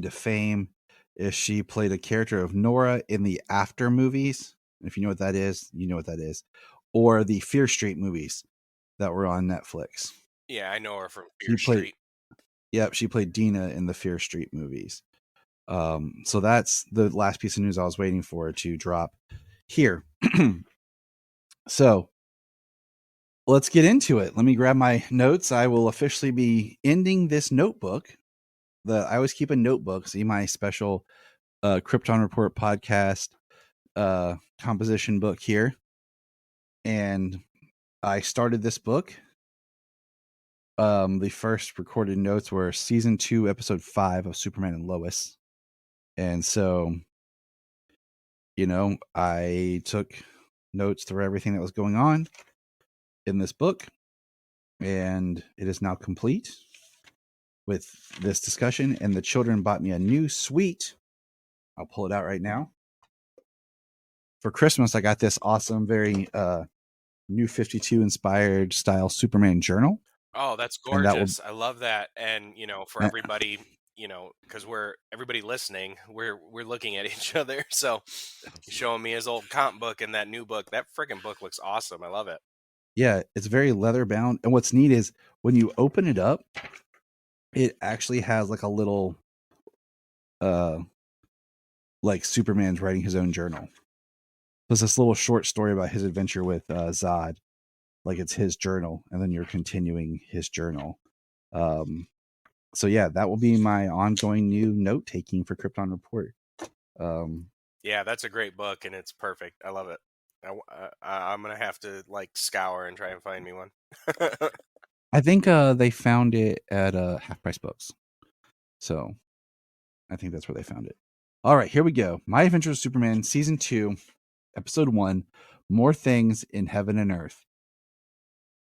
to fame is she played a character of Nora in the After movies. If you know what that is, you know what that is, or the Fear Street movies that were on Netflix. Yeah, I know her from Fear Street. Yep, she played Dina in the Fear Street movies. So that's the last piece of news I was waiting for to drop here. So let's get into it. Let me grab my notes. I will officially be ending this notebook. I always keep a notebook. See my special Krypton Report podcast composition book here. And I started this book. The first recorded notes were season 2, episode 5 of Superman and Lois. And so, I took notes through everything that was going on in this book, and it is now complete with this discussion. And the children bought me a new suite. I'll pull it out right now. For Christmas, I got this awesome, very New 52 inspired style Superman journal. Oh, that's gorgeous. I love that. And, for everybody, because everybody listening, we're looking at each other. So he's showing me his old comp book and that new book. That freaking book looks awesome. I love it. Yeah, it's very leather bound. And what's neat is when you open it up, it actually has like a little, like Superman's writing his own journal. There's this little short story about his adventure with Zod. Like it's his journal, and then you're continuing his journal. So yeah, that will be my ongoing new note taking for Krypton Report. Yeah, that's a great book, and it's perfect. I love it. I'm gonna have to scour and try and find me one. I think they found it at Half Price Books, so I think that's where they found it. All right, here we go. My Adventures with Superman, Season 2, Episode 1, More Things in Heaven and Earth.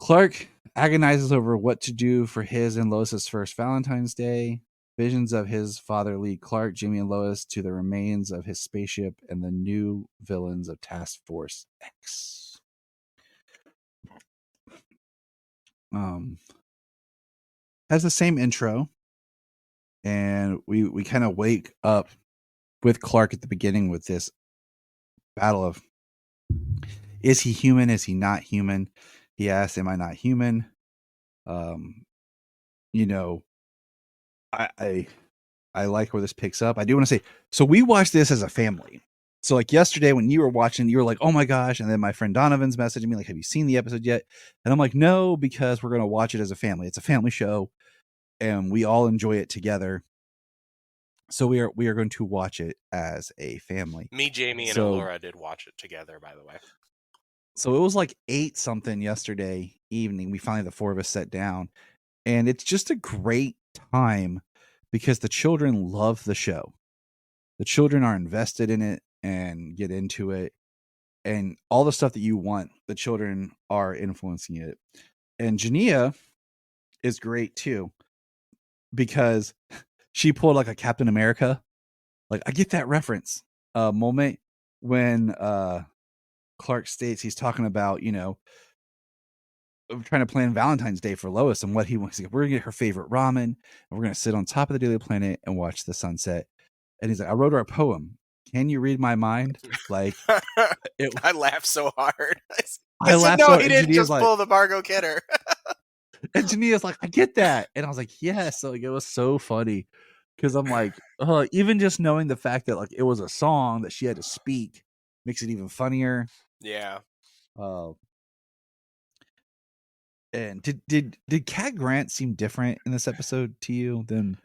Clark agonizes over what to do for his and Lois's first Valentine's Day. Visions of his father lead Clark, Jimmy, and Lois to the remains of his spaceship and the new villains of Task Force X. Has the same intro, and we kind of wake up with Clark at the beginning with this battle of, is he human? Is he not human? He asks, am I not human? You know, I like where this picks up. I do want to say, so we watched this as a family. So like yesterday when you were watching, you were like, oh my gosh. And then my friend Donovan's messaging me like, have you seen the episode yet? And I'm like, no, because we're going to watch it as a family. It's a family show and we all enjoy it together. So we are going to watch it as a family. Me, Jamie, and Alora did watch it together, by the way. So it was like 8 something yesterday evening. We finally, the 4 of us sat down, and it's just a great time because the children love the show. The children are invested in it and get into it, and all the stuff that you want, the children are influencing it. And Jania is great too, because she pulled like a Captain America. Like, I get that reference moment when Clark states he's talking about, you know, trying to plan Valentine's Day for Lois and what he wants. We're gonna get her favorite ramen and we're gonna sit on top of the Daily Planet and watch the sunset. And he's like, I wrote her a poem. Can you read my mind? Like, I laughed so hard. I laughed. No, so he didn't just like, pull the Margot Kidder. And Jania's like, I get that. And I was like, yes. So like, it was so funny. Because I'm like, even just knowing the fact that like it was a song that she had to speak makes it even funnier. Yeah. And did Cat Grant seem different in this episode to you than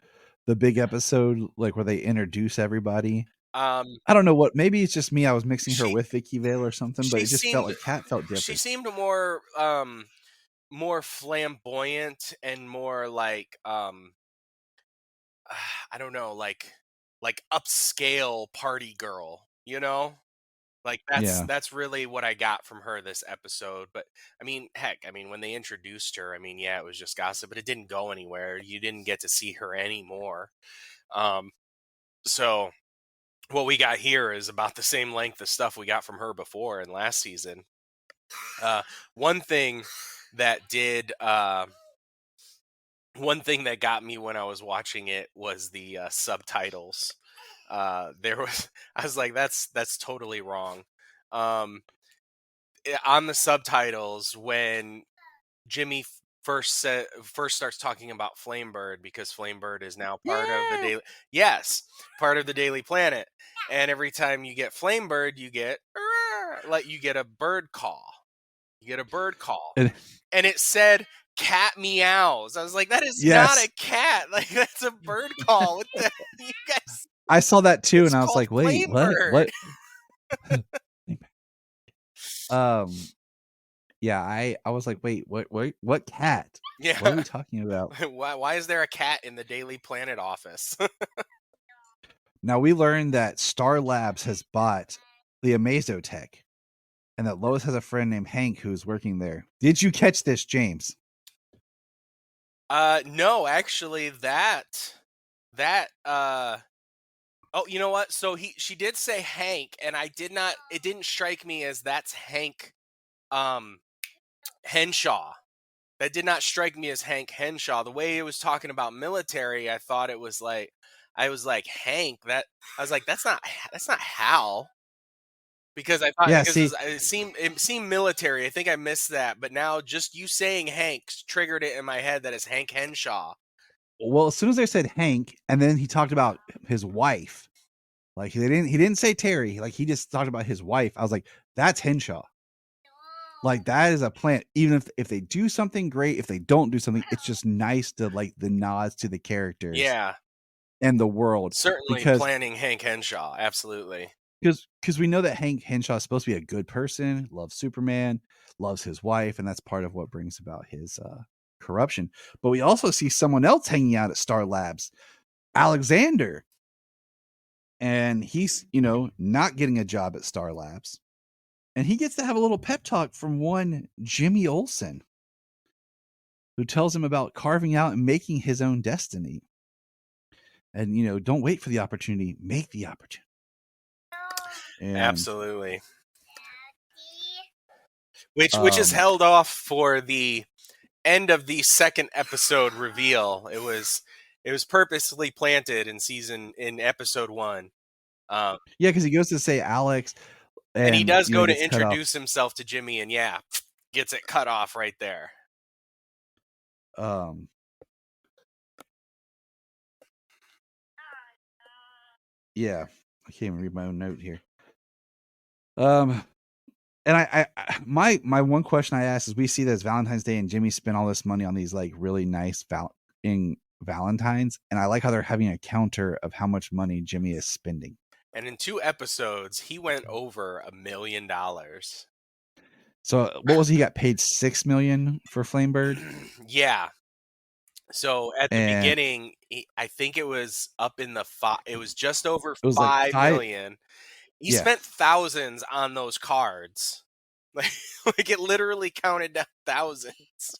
the big episode, like where they introduce everybody? I don't know what. Maybe it's just me. I was mixing her with Vicky Vale or something, but it just felt like Cat felt different. She seemed more flamboyant and more like I don't know, like upscale party girl, you know? Like that's really what I got from her this episode. But I mean, heck, I mean, when they introduced her, I mean, yeah, it was just gossip, but it didn't go anywhere. You didn't get to see her anymore. So what we got here is about the same length of stuff we got from her before in last season. One thing that got me when I was watching it was the subtitles. I was like, that's totally wrong. On the subtitles, when Jimmy first starts talking about Flamebird, because Flamebird is now part of the Daily Planet, and every time you get Flamebird, you get a bird call. And it said cat meows. I was like, that is not a cat. Like, that's a bird call. What the you guys? I saw that too, and I was like, wait, what? Yeah, I was like, wait, what cat? Yeah. What are we talking about? Why is there a cat in the Daily Planet office? Now we learned that Star Labs has bought the Amazotech, and that Lois has a friend named Hank who's working there. Did you catch this, James? No, actually, oh, you know what? So she did say Hank, and it didn't strike me as that's Hank, Henshaw. That did not strike me as Hank Henshaw. The way it was talking about military, I thought it was like, I was like, Hank, I was like, that's not Hal. Because I thought, it seemed military. I think I missed that, but now just you saying Hank triggered it in my head that it's Hank Henshaw. Well, as soon as they said Hank, and then he talked about his wife, like he didn't say Terry, like he just talked about his wife. I was like, that's Henshaw. Like, that is a plant. Even if they do something great, if they don't do something, it's just nice to like the nods to the characters, and the world. Certainly planning Hank Henshaw, absolutely. Because we know that Hank Henshaw is supposed to be a good person, loves Superman, loves his wife, and that's part of what brings about his corruption. But we also see someone else hanging out at Star Labs, Alexander. And he's, not getting a job at Star Labs. And he gets to have a little pep talk from one Jimmy Olsen, who tells him about carving out and making his own destiny. And don't wait for the opportunity, make the opportunity. And, Absolutely. Which is held off for the end of the second episode reveal. It was purposely planted in episode 1. Yeah, because he goes to say Alex, and he does go to gets cut off. introduce himself to Jimmy, and gets it cut off right there. Yeah, I can't even read my own note here. And I my one question I asked is, we see that it's Valentine's Day and Jimmy spent all this money on these like really nice Valentines, and I like how they're having a counter of how much money Jimmy is spending. And in 2 episodes, he went over $1 million. So what was he got paid $6 million for Flamebird? Yeah. So at the beginning, I think it was up in the it was just over $5 million. He spent thousands on those cards. Like it literally counted down thousands.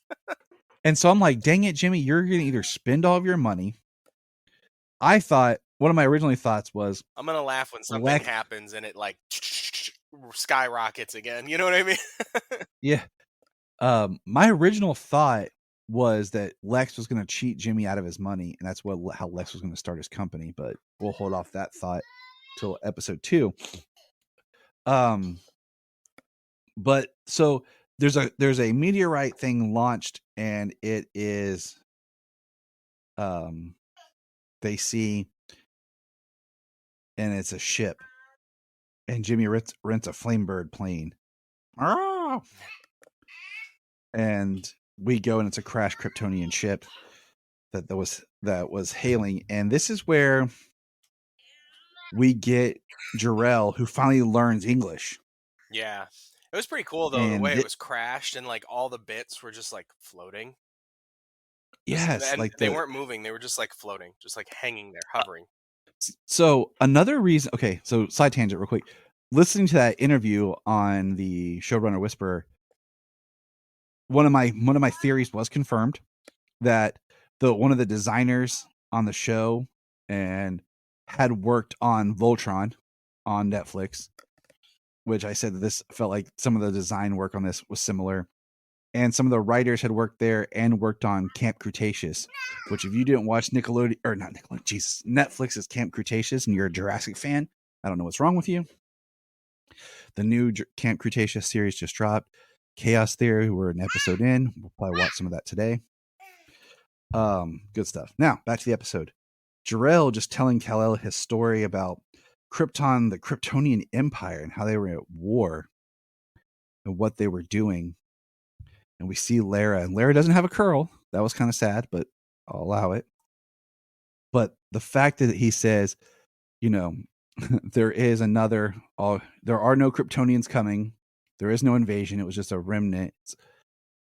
And so I'm like, dang it, Jimmy, you're going to either spend all of your money. I thought, one of my original thoughts was, I'm going to laugh when something happens and it like skyrockets again. You know what I mean? Yeah. My original thought was that Lex was going to cheat Jimmy out of his money, and that's how Lex was going to start his company, but we'll hold off that thought till episode 2. But so there's a meteorite thing launched, and it is they see, and it's a ship, and Jimmy rents a Flamebird plane. And we go, and it's a crashed Kryptonian ship that was hailing, and this is where we get Jarrell, who finally learns English. Yeah, it was pretty cool though, the way it was crashed, and like all the bits were just like floating. Yes, and like they weren't moving; they were just like floating, just like hanging there, hovering. So another reason, okay, so side tangent real quick. Listening to that interview on the Showrunner Whisperer, one of my theories was confirmed, that one of the designers on the show and had worked on Voltron on Netflix, which I said that this felt like some of the design work on this was similar. And some of the writers had worked there and worked on Camp Cretaceous, which if you didn't watch Netflix's Camp Cretaceous and you're a Jurassic fan, I don't know what's wrong with you. The new Camp Cretaceous series just dropped. Chaos Theory, we're an episode in. We'll probably watch some of that today. Good stuff. Now, back to the episode. Jarrell just telling Kal-El his story about Krypton, the Kryptonian Empire, and how they were at war and what they were doing. And we see Lara, and Lara doesn't have a curl. That was kind of sad, but I'll allow it. But the fact that he says, there is another, there are no Kryptonians coming. There is no invasion. It was just a remnant.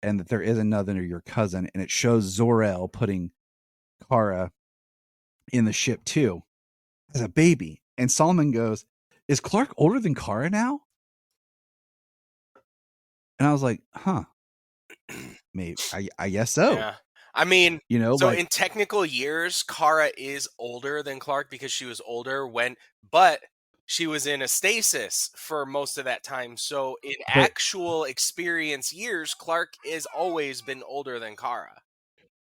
And that there is another, your cousin. And it shows Zor-El putting Kara in the ship too, as a baby. And Solomon goes, is Clark older than Kara now? And I was like, huh. Maybe I guess so. Yeah. I mean, so like, in technical years, Kara is older than Clark because she was older but she was in a stasis for most of that time. So in actual experience years, Clark has always been older than Kara.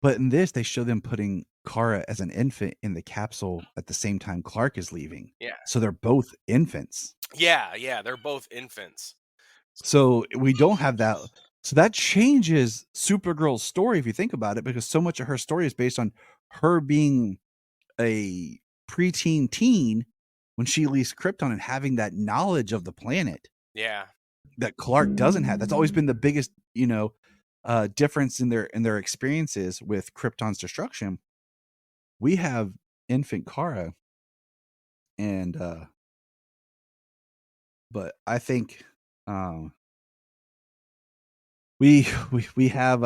But in this, they show them putting Kara as an infant in the capsule at the same time Clark is leaving. Yeah. So they're both infants. Yeah, they're both infants. So we don't have that. So that changes Supergirl's story if you think about it, because so much of her story is based on her being a preteen teen when she leaves Krypton and having that knowledge of the planet. Yeah. That Clark doesn't have. That's always been the biggest, difference in their experiences with Krypton's destruction. We have infant Kara, and but I think we have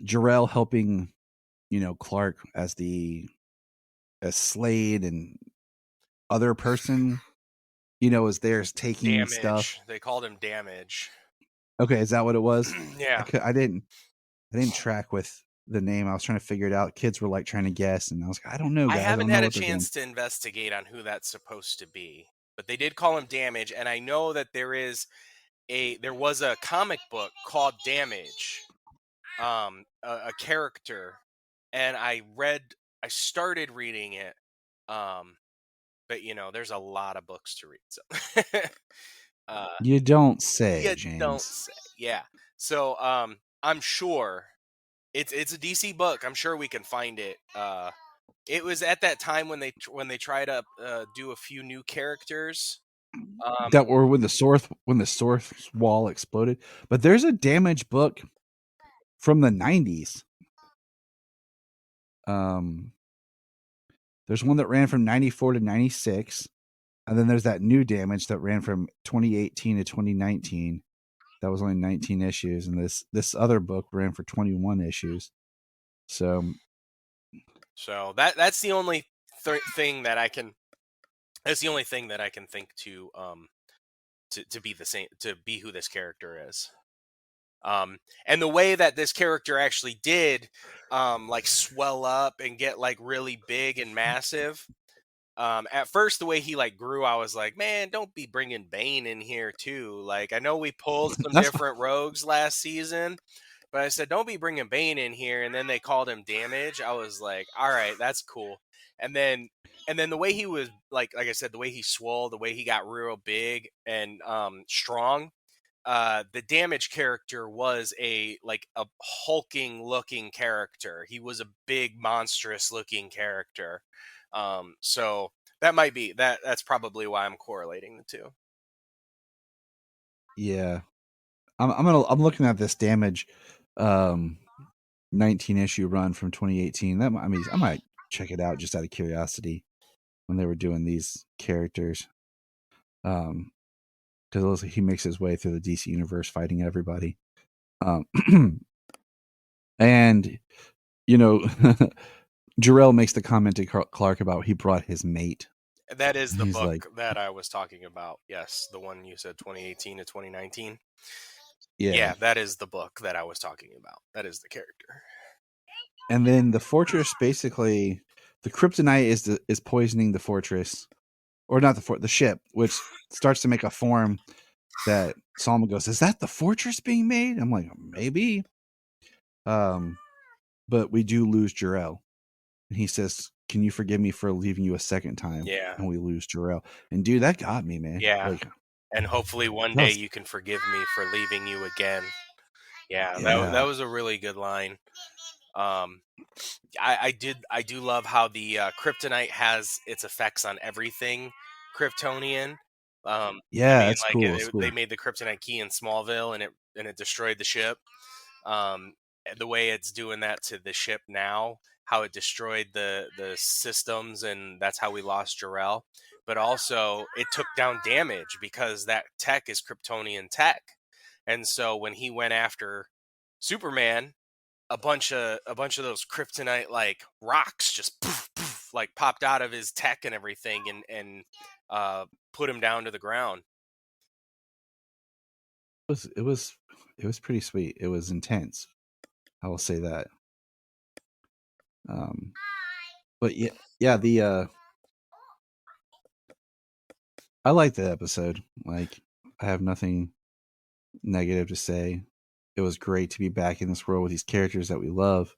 Jarrell helping, Clark as Slade and other person, is theirs taking Damage. Stuff. They called him Damage. Okay, is that what it was? Yeah. I didn't track with the name. I was trying to figure it out. Kids were like trying to guess, and I was like, I don't know, guys. I haven't don't know had a what they're doing. chance to investigate on who that's supposed to be, but they did call him Damage, and I know that there was a comic book called Damage, a character, and I started reading it, but there's a lot of books to read, so You don't say, you James. don't say, yeah. So I'm sure it's a DC book. I'm sure we can find it. It was at that time when they tried to do a few new characters. That were when the source wall exploded. But there's a Damage book from the 90s. There's one that ran from 94 to 96, and then there's that new Damage that ran from 2018 to 2019. That was only 19 issues, and this other book ran for 21 issues. So that's the only thing that I can. That's the only thing that I can think to be the same, to be who this character is. And the way that this character actually did like swell up and get like really big and massive. At first, the way he like grew, I was like, man, don't be bringing Bane in here too. Like, I know we pulled some different rogues last season, but I said, don't be bringing Bane in here. And then they called him Damage. I was like, all right, that's cool. And then the way he was like I said, the way he swole, the way he got real big and strong. The Damage character was a hulking looking character. He was a big, monstrous looking character. So that might be that's probably why I'm correlating the two. Yeah, I'm looking at this Damage 19 issue run from 2018. I might check it out just out of curiosity when they were doing these characters. Because he makes his way through the DC universe fighting everybody. And Jarrell makes the comment to Clark about he brought his mate. That is the book that I was talking about. Yes, the one you said 2018 to 2019. Yeah, that is the book that I was talking about. That is the character. And then the fortress, basically, the kryptonite is poisoning the fortress, or not the ship, which starts to make a form that Salma goes, "Is that the fortress being made?" I'm like, maybe. But we do lose Jarrell. And he says, "Can you forgive me for leaving you a second time?" Yeah. And we lose Jarrell. And dude, that got me, man. Yeah. Like, and hopefully one day you can forgive me for leaving you again. Yeah. That was a really good line. I do love how the kryptonite has its effects on everything Kryptonian. it's cool. It's cool. They made the kryptonite key in Smallville, and it destroyed the ship. The way it's doing that to the ship now, how it destroyed the systems, and that's how we lost Jarrell. But also, it took down Damage because that tech is Kryptonian tech, and so when he went after Superman, a bunch of those kryptonite like rocks just poof, poof, like popped out of his tech and everything, and put him down to the ground. It was pretty sweet. It was intense. I will say that. But yeah, the I liked the episode. Like, I have nothing negative to say. It was great to be back in this world with these characters that we love,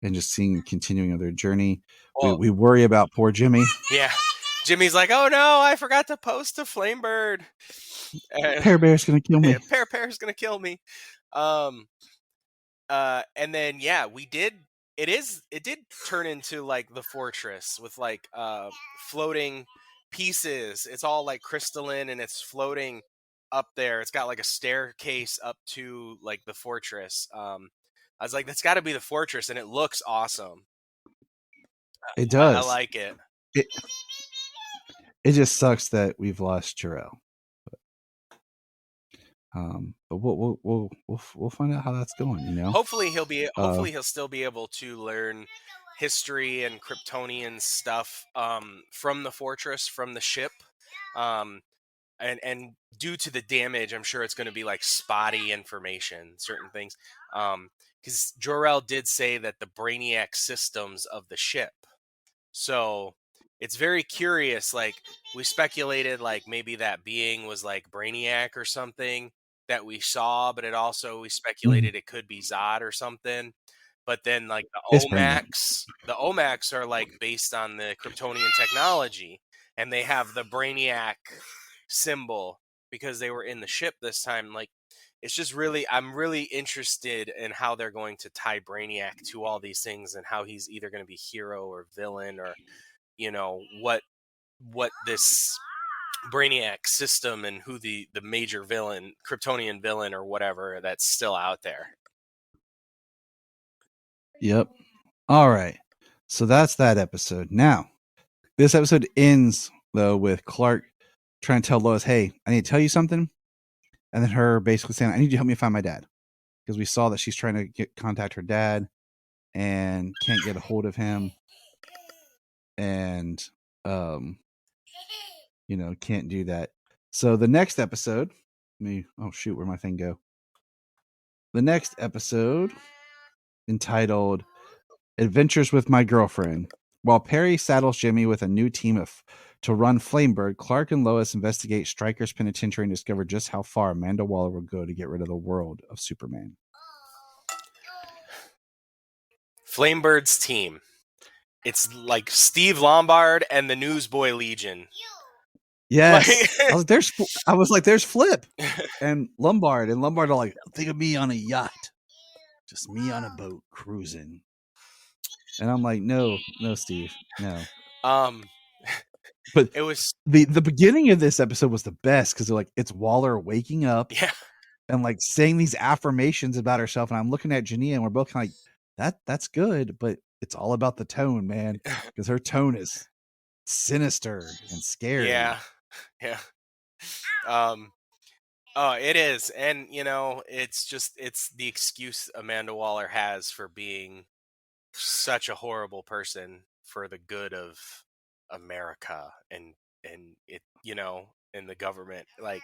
and just seeing continuing of their journey. We worry about poor Jimmy. Yeah, Jimmy's like, "Oh no, I forgot to post a Flamebird. Pear Bear's gonna kill me. Yeah, Pear's gonna kill me." And then we did. It did turn into like the fortress with like floating pieces. It's all like crystalline and it's floating up there. It's got like a staircase up to like the fortress. I was like, that's got to be the fortress, and it looks awesome. It does. I like it. It just sucks that we've lost Jarrell. But we'll find out how that's going. Hopefully he'll still be able to learn history and Kryptonian stuff from the fortress, from the ship. and due to the damage, I'm sure it's going to be like spotty information, certain things. Because Jor-El did say that the Brainiac systems of the ship. So it's very curious. Like, we speculated like maybe that being was like Brainiac or something that we saw, but it also, we speculated it could be Zod or something. But then like It's Brainiac. the OMACs are like based on the Kryptonian technology, and they have the Brainiac symbol because they were in the ship this time. Like, it's just really, I'm really interested in how they're going to tie Brainiac to all these things, and how he's either going to be hero or villain, or what this Brainiac system, and who the major villain, Kryptonian villain or whatever, that's still out there. Yep. All right. So that's that episode. Now, this episode ends though with Clark trying to tell Lois, "Hey, I need to tell you something," and then her basically saying, "I need you to help me find my dad," because we saw that she's trying to contact her dad and can't get a hold of him, and can't do that. So the next episode, oh shoot, where'd my thing go? The next episode, entitled "Adventures with My Girlfriend." While Perry saddles Jimmy with a new team to run Flamebird, Clark and Lois investigate Stryker's penitentiary and discover just how far Amanda Waller will go to get rid of the world of Superman. Flamebird's team. It's like Steve Lombard and the Newsboy Legion. Yes. I was like, there's Flip and Lombard. And Lombard are like, think of me on a yacht. Just me on a boat cruising. And I'm like, no, Steve, no. But it was the beginning of this episode was the best because they're like, it's Waller waking up and like saying these affirmations about herself. And I'm looking at Jania and we're both kind of like, that's good, but it's all about the tone, man, because her tone is sinister and scary. Yeah. It is. And it's the excuse Amanda Waller has for being such a horrible person for the good of America and it, in the government, like,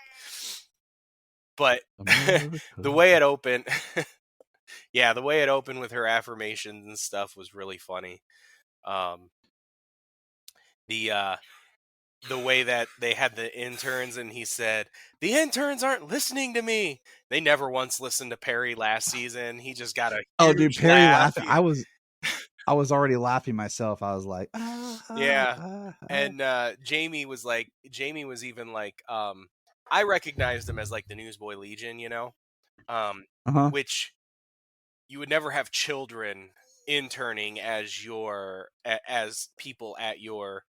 but the way it opened, the way it opened with her affirmations and stuff was really funny. The way that they had the interns and he said, "The interns aren't listening to me." They never once listened to Perry last season. He just got a huge Perry laugh. laughing. I was already laughing myself. I was like, And Jamie was even like, I recognized him as like the Newsboy Legion, which you would never have children interning as people at your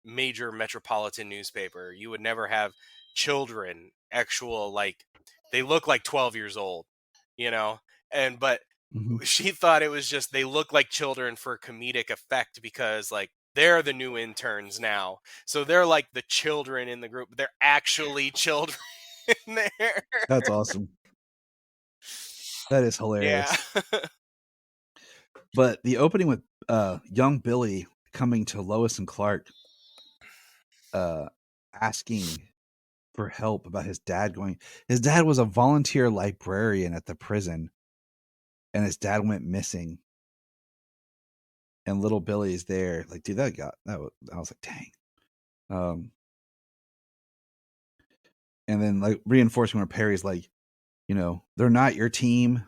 major metropolitan newspaper. You would never have children they look like 12 years old, but she thought it was just they look like children for comedic effect because like they're the new interns now, so they're like the children in the group. They're actually children in there. That's awesome. That is hilarious. Yeah. But the opening with young Billy coming to Lois and Clark, asking for help about his dad going. His dad was a volunteer librarian at the prison, and his dad went missing. And little Billy's there, like, dude, I was like, dang. And then like reinforcing where Perry's like, they're not your team.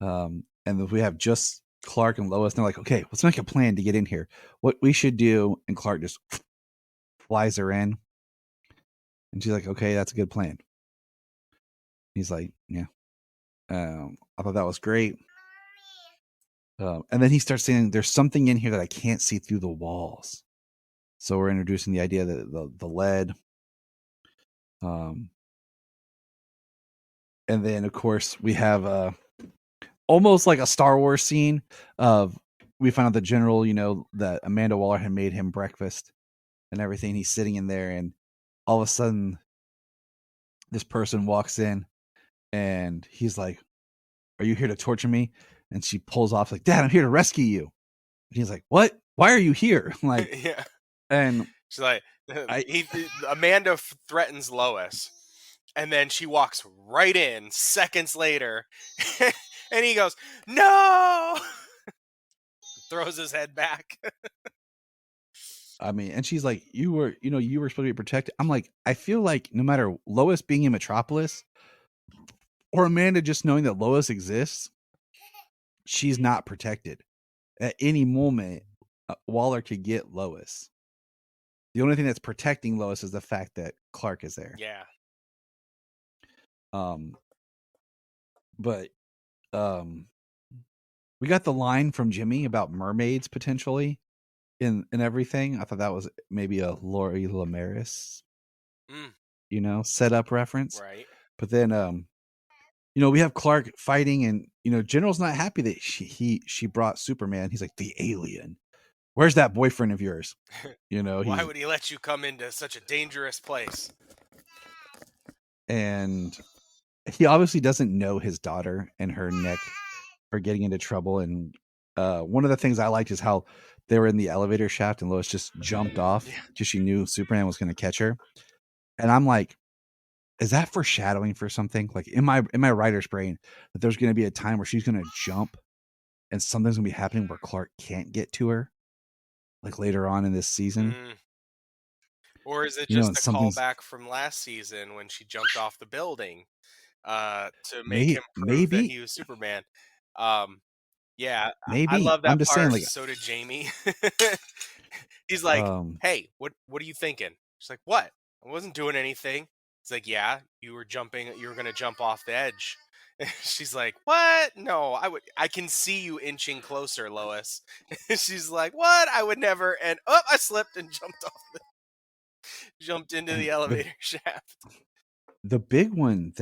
And if we have just Clark and Lois, and they're like, okay, let's make a plan to get in here. What we should do, and Clark just flies her in. And she's like, okay, that's a good plan. He's like, yeah. I thought that was great. And then he starts saying, there's something in here that I can't see through the walls. So we're introducing the idea that the lead. And then, of course, we have almost like a Star Wars scene of we find out the general, that Amanda Waller had made him breakfast and everything. He's sitting in there, and all of a sudden, this person walks in, and he's like, "Are you here to torture me?" And she pulls off like, "Dad, I'm here to rescue you." And he's like, "What? Why are you here?" Like, Yeah. And She's like, I- Amanda threatens Lois, and then she walks right in seconds later, and he goes, "No!" Throws his head back. I mean, and she's like, you were supposed to be protected. I'm like, I feel like no matter Lois being in Metropolis or Amanda just knowing that Lois exists, she's not protected. At any moment, Waller could get Lois. The only thing that's protecting Lois is the fact that Clark is there. Yeah. But we got the line from Jimmy about mermaids potentially in everything. I thought that was maybe a Lori Lamaris, setup reference. Right. But then, we have Clark fighting, and General's not happy that she brought Superman. He's like, the alien. Where's that boyfriend of yours? Why would he let you come into such a dangerous place? And he obviously doesn't know his daughter and her neck are getting into trouble. And one of the things I liked is how they were in the elevator shaft and Lois just jumped off because she knew Superman was going to catch her. And I'm like, is that foreshadowing for something? Like in my writer's brain, that there's going to be a time where she's going to jump and something's going to be happening where Clark can't get to her, like later on in this season. Or is it just a callback from last season when she jumped off the building to make him prove that he was Superman? Yeah, maybe. I love that I'm just part. saying, like, so did Jamie. He's like, "Hey, what are you thinking?" She's like, "What? I wasn't doing anything." It's like, "Yeah, you were jumping. You were gonna jump off the edge." She's like, "What? No, I can see you inching closer, Lois." She's like, "What? I would never." And I slipped and jumped into the elevator shaft. The big one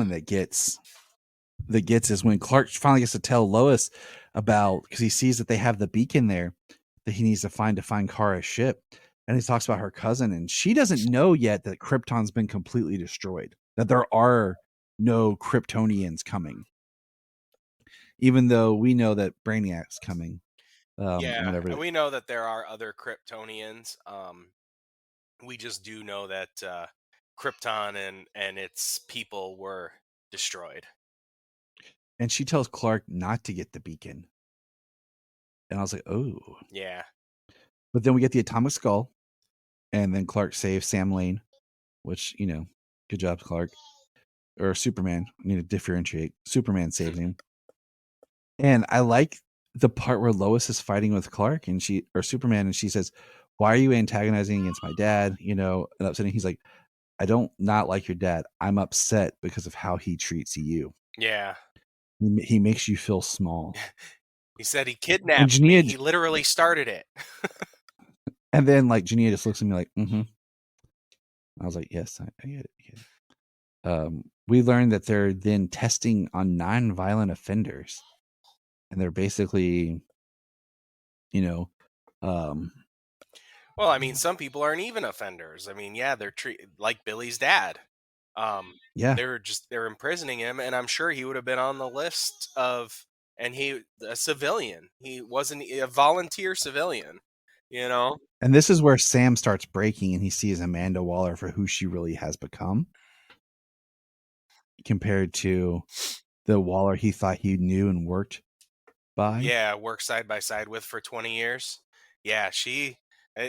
that gets is when Clark finally gets to tell Lois about, because he sees that they have the beacon there that he needs to find Kara's ship, and he talks about her cousin, and she doesn't know yet that Krypton's been completely destroyed, that there are no Kryptonians coming, even though we know that Brainiac's coming. And we know that there are other Kryptonians. We just do know that Krypton and its people were destroyed. And she tells Clark not to get the beacon. And I was like, oh. Yeah. But then we get the atomic skull, and then Clark saves Sam Lane, which, good job, Clark. Or Superman. I need to differentiate. Superman saved him. And I like the part where Lois is fighting with Clark or Superman, and she says, why are you antagonizing against my dad? And upsetting. He's like, I don't not like your dad. I'm upset because of how he treats you. Yeah. He makes you feel small. He said he kidnapped me. He literally started it. And then Jania just looks at me like, mm-hmm. I was like, yes, I get it. We learned that they're then testing on non-violent offenders. And they're basically, well, I mean, some people aren't even offenders. I mean, yeah, they're treated like Billy's dad. They're imprisoning him, and I'm sure he would have been on the list of, and a civilian. He wasn't a volunteer civilian, And this is where Sam starts breaking, and he sees Amanda Waller for who she really has become, compared to the Waller he thought he knew and worked by. Yeah, worked side by side with for 20 years. Yeah,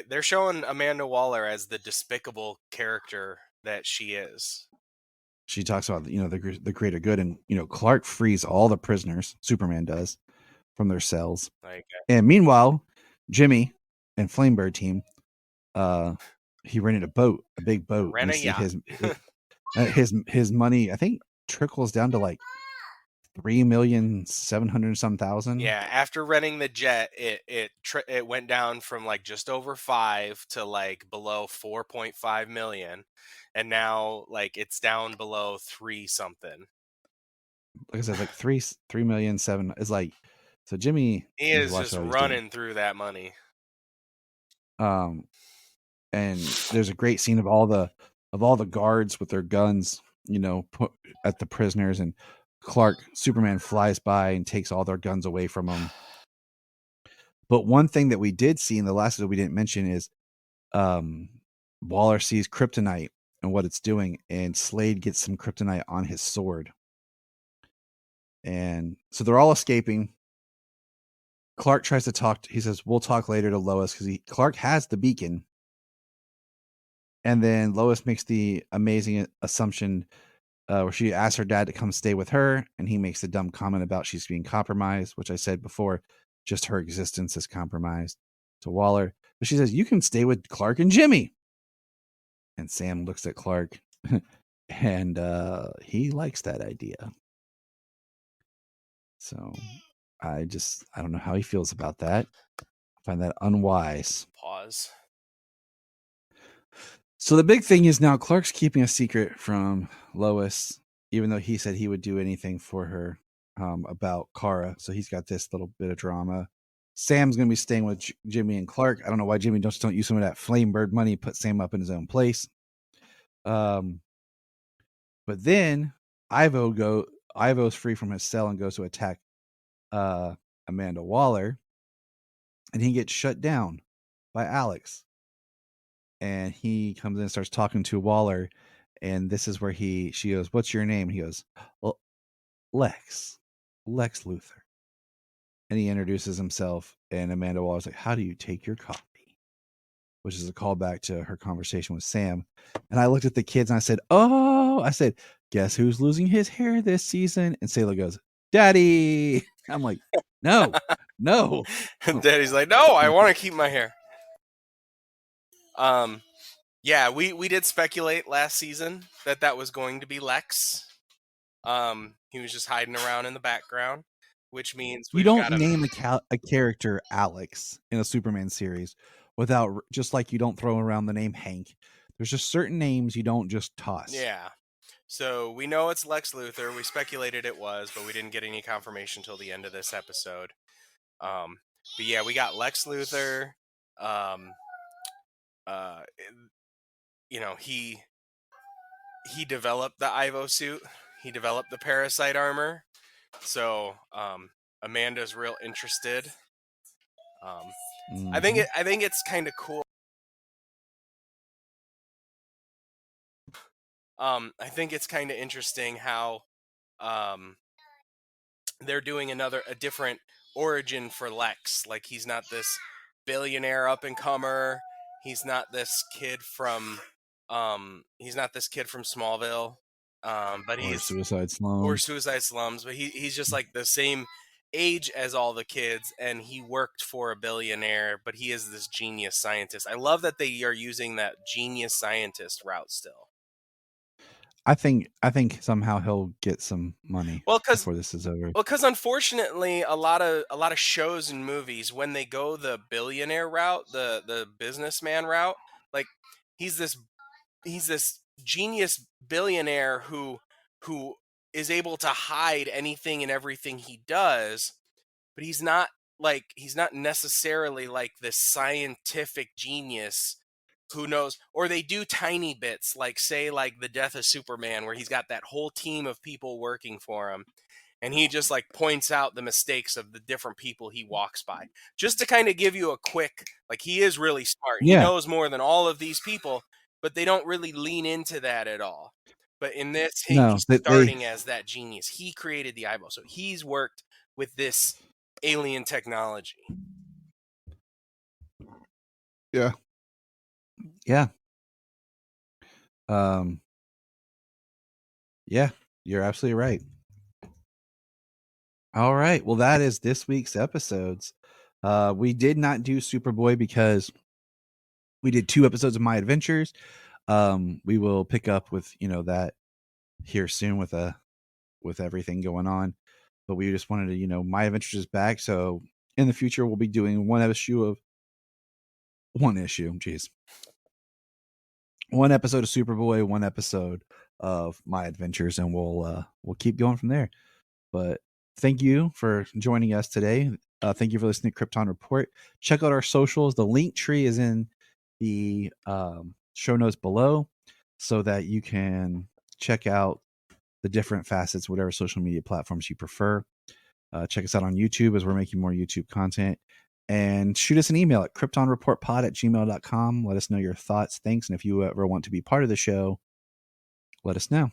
they're showing Amanda Waller as the despicable character that she is. She talks about, the greater good, and, Clark frees all the prisoners, Superman does, from their cells. And meanwhile, Jimmy and Flamebird team, he rented a big boat. Rent a yacht. His money, I think, trickles down to $3,700,000. Yeah, after renting the jet, it went down from just over 5 to below 4.5 million, and now it's down below 3 something. Like I said, 3,000,007 is so Jimmy is just running through that money. And there's a great scene of all the guards with their guns, put at the prisoners, and Superman flies by and takes all their guns away from them. But one thing that we did see in the last episode we didn't mention is Waller sees kryptonite and what it's doing, and Slade gets some kryptonite on his sword. And so they're all escaping. Clark tries to talk. He says, we'll talk later to Lois because Clark has the beacon. And then Lois makes the amazing assumption where she asks her dad to come stay with her. And he makes a dumb comment about she's being compromised, which I said before, just her existence is compromised to Waller. But she says, you can stay with Clark and Jimmy. And Sam looks at Clark and he likes that idea. So I don't know how he feels about that. I find that unwise. Pause. So the big thing is now Clark's keeping a secret from Lois, even though he said he would do anything for her about Kara. So he's got this little bit of drama. Sam's going to be staying with Jimmy and Clark. I don't know why Jimmy don't use some of that Flamebird money, put Sam up in his own place. But then Ivo's free from his cell and goes to attack Amanda Waller, and he gets shut down by Alex. And he comes in and starts talking to Waller, and this is where she goes, "What's your name?" And he goes, "Well, Lex Luthor." And he introduces himself, and Amanda Waller's like, "How do you take your coffee?" Which is a callback to her conversation with Sam. And I looked at the kids and I said, "Guess who's losing his hair this season?" And Sailor goes, "Daddy." I'm like, no. And Daddy's like, "No, I want to keep my hair." Yeah, we did speculate last season that was going to be Lex. He was just hiding around in the background, which means you don't name a character Alex in a Superman series without, just like you don't throw around the name Hank. There's just certain names you don't just toss. Yeah. So we know it's Lex Luthor. We speculated it was, but we didn't get any confirmation until the end of this episode. But yeah, we got Lex Luthor. He developed the Ivo suit. He developed the parasite armor. So Amanda's real interested. I think it's kind of cool. I think it's kind of interesting how they're doing a different origin for Lex. Like, he's not this billionaire up and comer. He's not this kid from Smallville. But or Suicide Slums. But he's just like the same age as all the kids, and he worked for a billionaire, but he is this genius scientist. I love that they are using that genius scientist route still. I think somehow he'll get some money before this is over. Well, because unfortunately, a lot of shows and movies, when they go the billionaire route, the businessman route, like he's this genius billionaire who is able to hide anything and everything he does, but he's not necessarily like this scientific genius who knows, or they do tiny bits, like say like the Death of Superman, where he's got that whole team of people working for him, and he just like points out the mistakes of the different people he walks by, just to kind of give you a quick, like, he is really smart. Yeah. He knows more than all of these people, but they don't really lean into that at all. But in this, he's starting as that genius. He created the Ivo, so he's worked with this alien technology. Yeah. Yeah, you're absolutely right. All right. Well, that is this week's episodes. We did not do Superboy because we did 2 episodes of My Adventures. We will pick up with, that here soon with everything going on. But we just wanted to, My Adventures is back. So in the future, we'll be doing one episode of Superboy, one episode of My Adventures, and we'll keep going from there. But thank you for joining us today. Thank you for listening to Krypton Report. Check out our socials. The link tree is in the show notes below, so that you can check out the different facets, whatever social media platforms you prefer. Check us out on YouTube, as we're making more YouTube content. And shoot us an email at kryptonreportpod@gmail.com. Let us know your thoughts. Thanks. And if you ever want to be part of the show, let us know.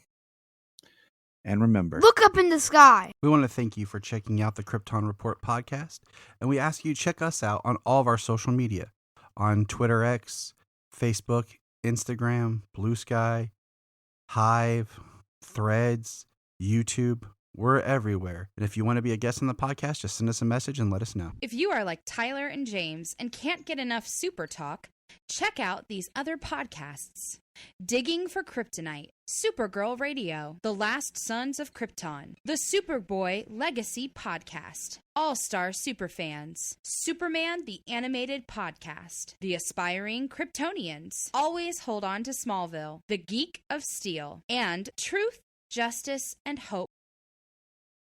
And remember, Look up in the sky. We want to thank you for checking out the Krypton Report podcast, and we ask you to check us out on all of our social media, on Twitter X, Facebook, Instagram, Blue Sky, Hive, Threads, YouTube. We're everywhere. And if you want to be a guest on the podcast, just send us a message and let us know. If you are like Tyler and James and can't get enough super talk, check out these other podcasts. Digging for Kryptonite, Supergirl Radio, The Last Sons of Krypton, The Superboy Legacy Podcast, All-Star Superfans, Superman the Animated Podcast, The Aspiring Kryptonians, Always Hold On to Smallville, The Geek of Steel, and Truth, Justice, and Hope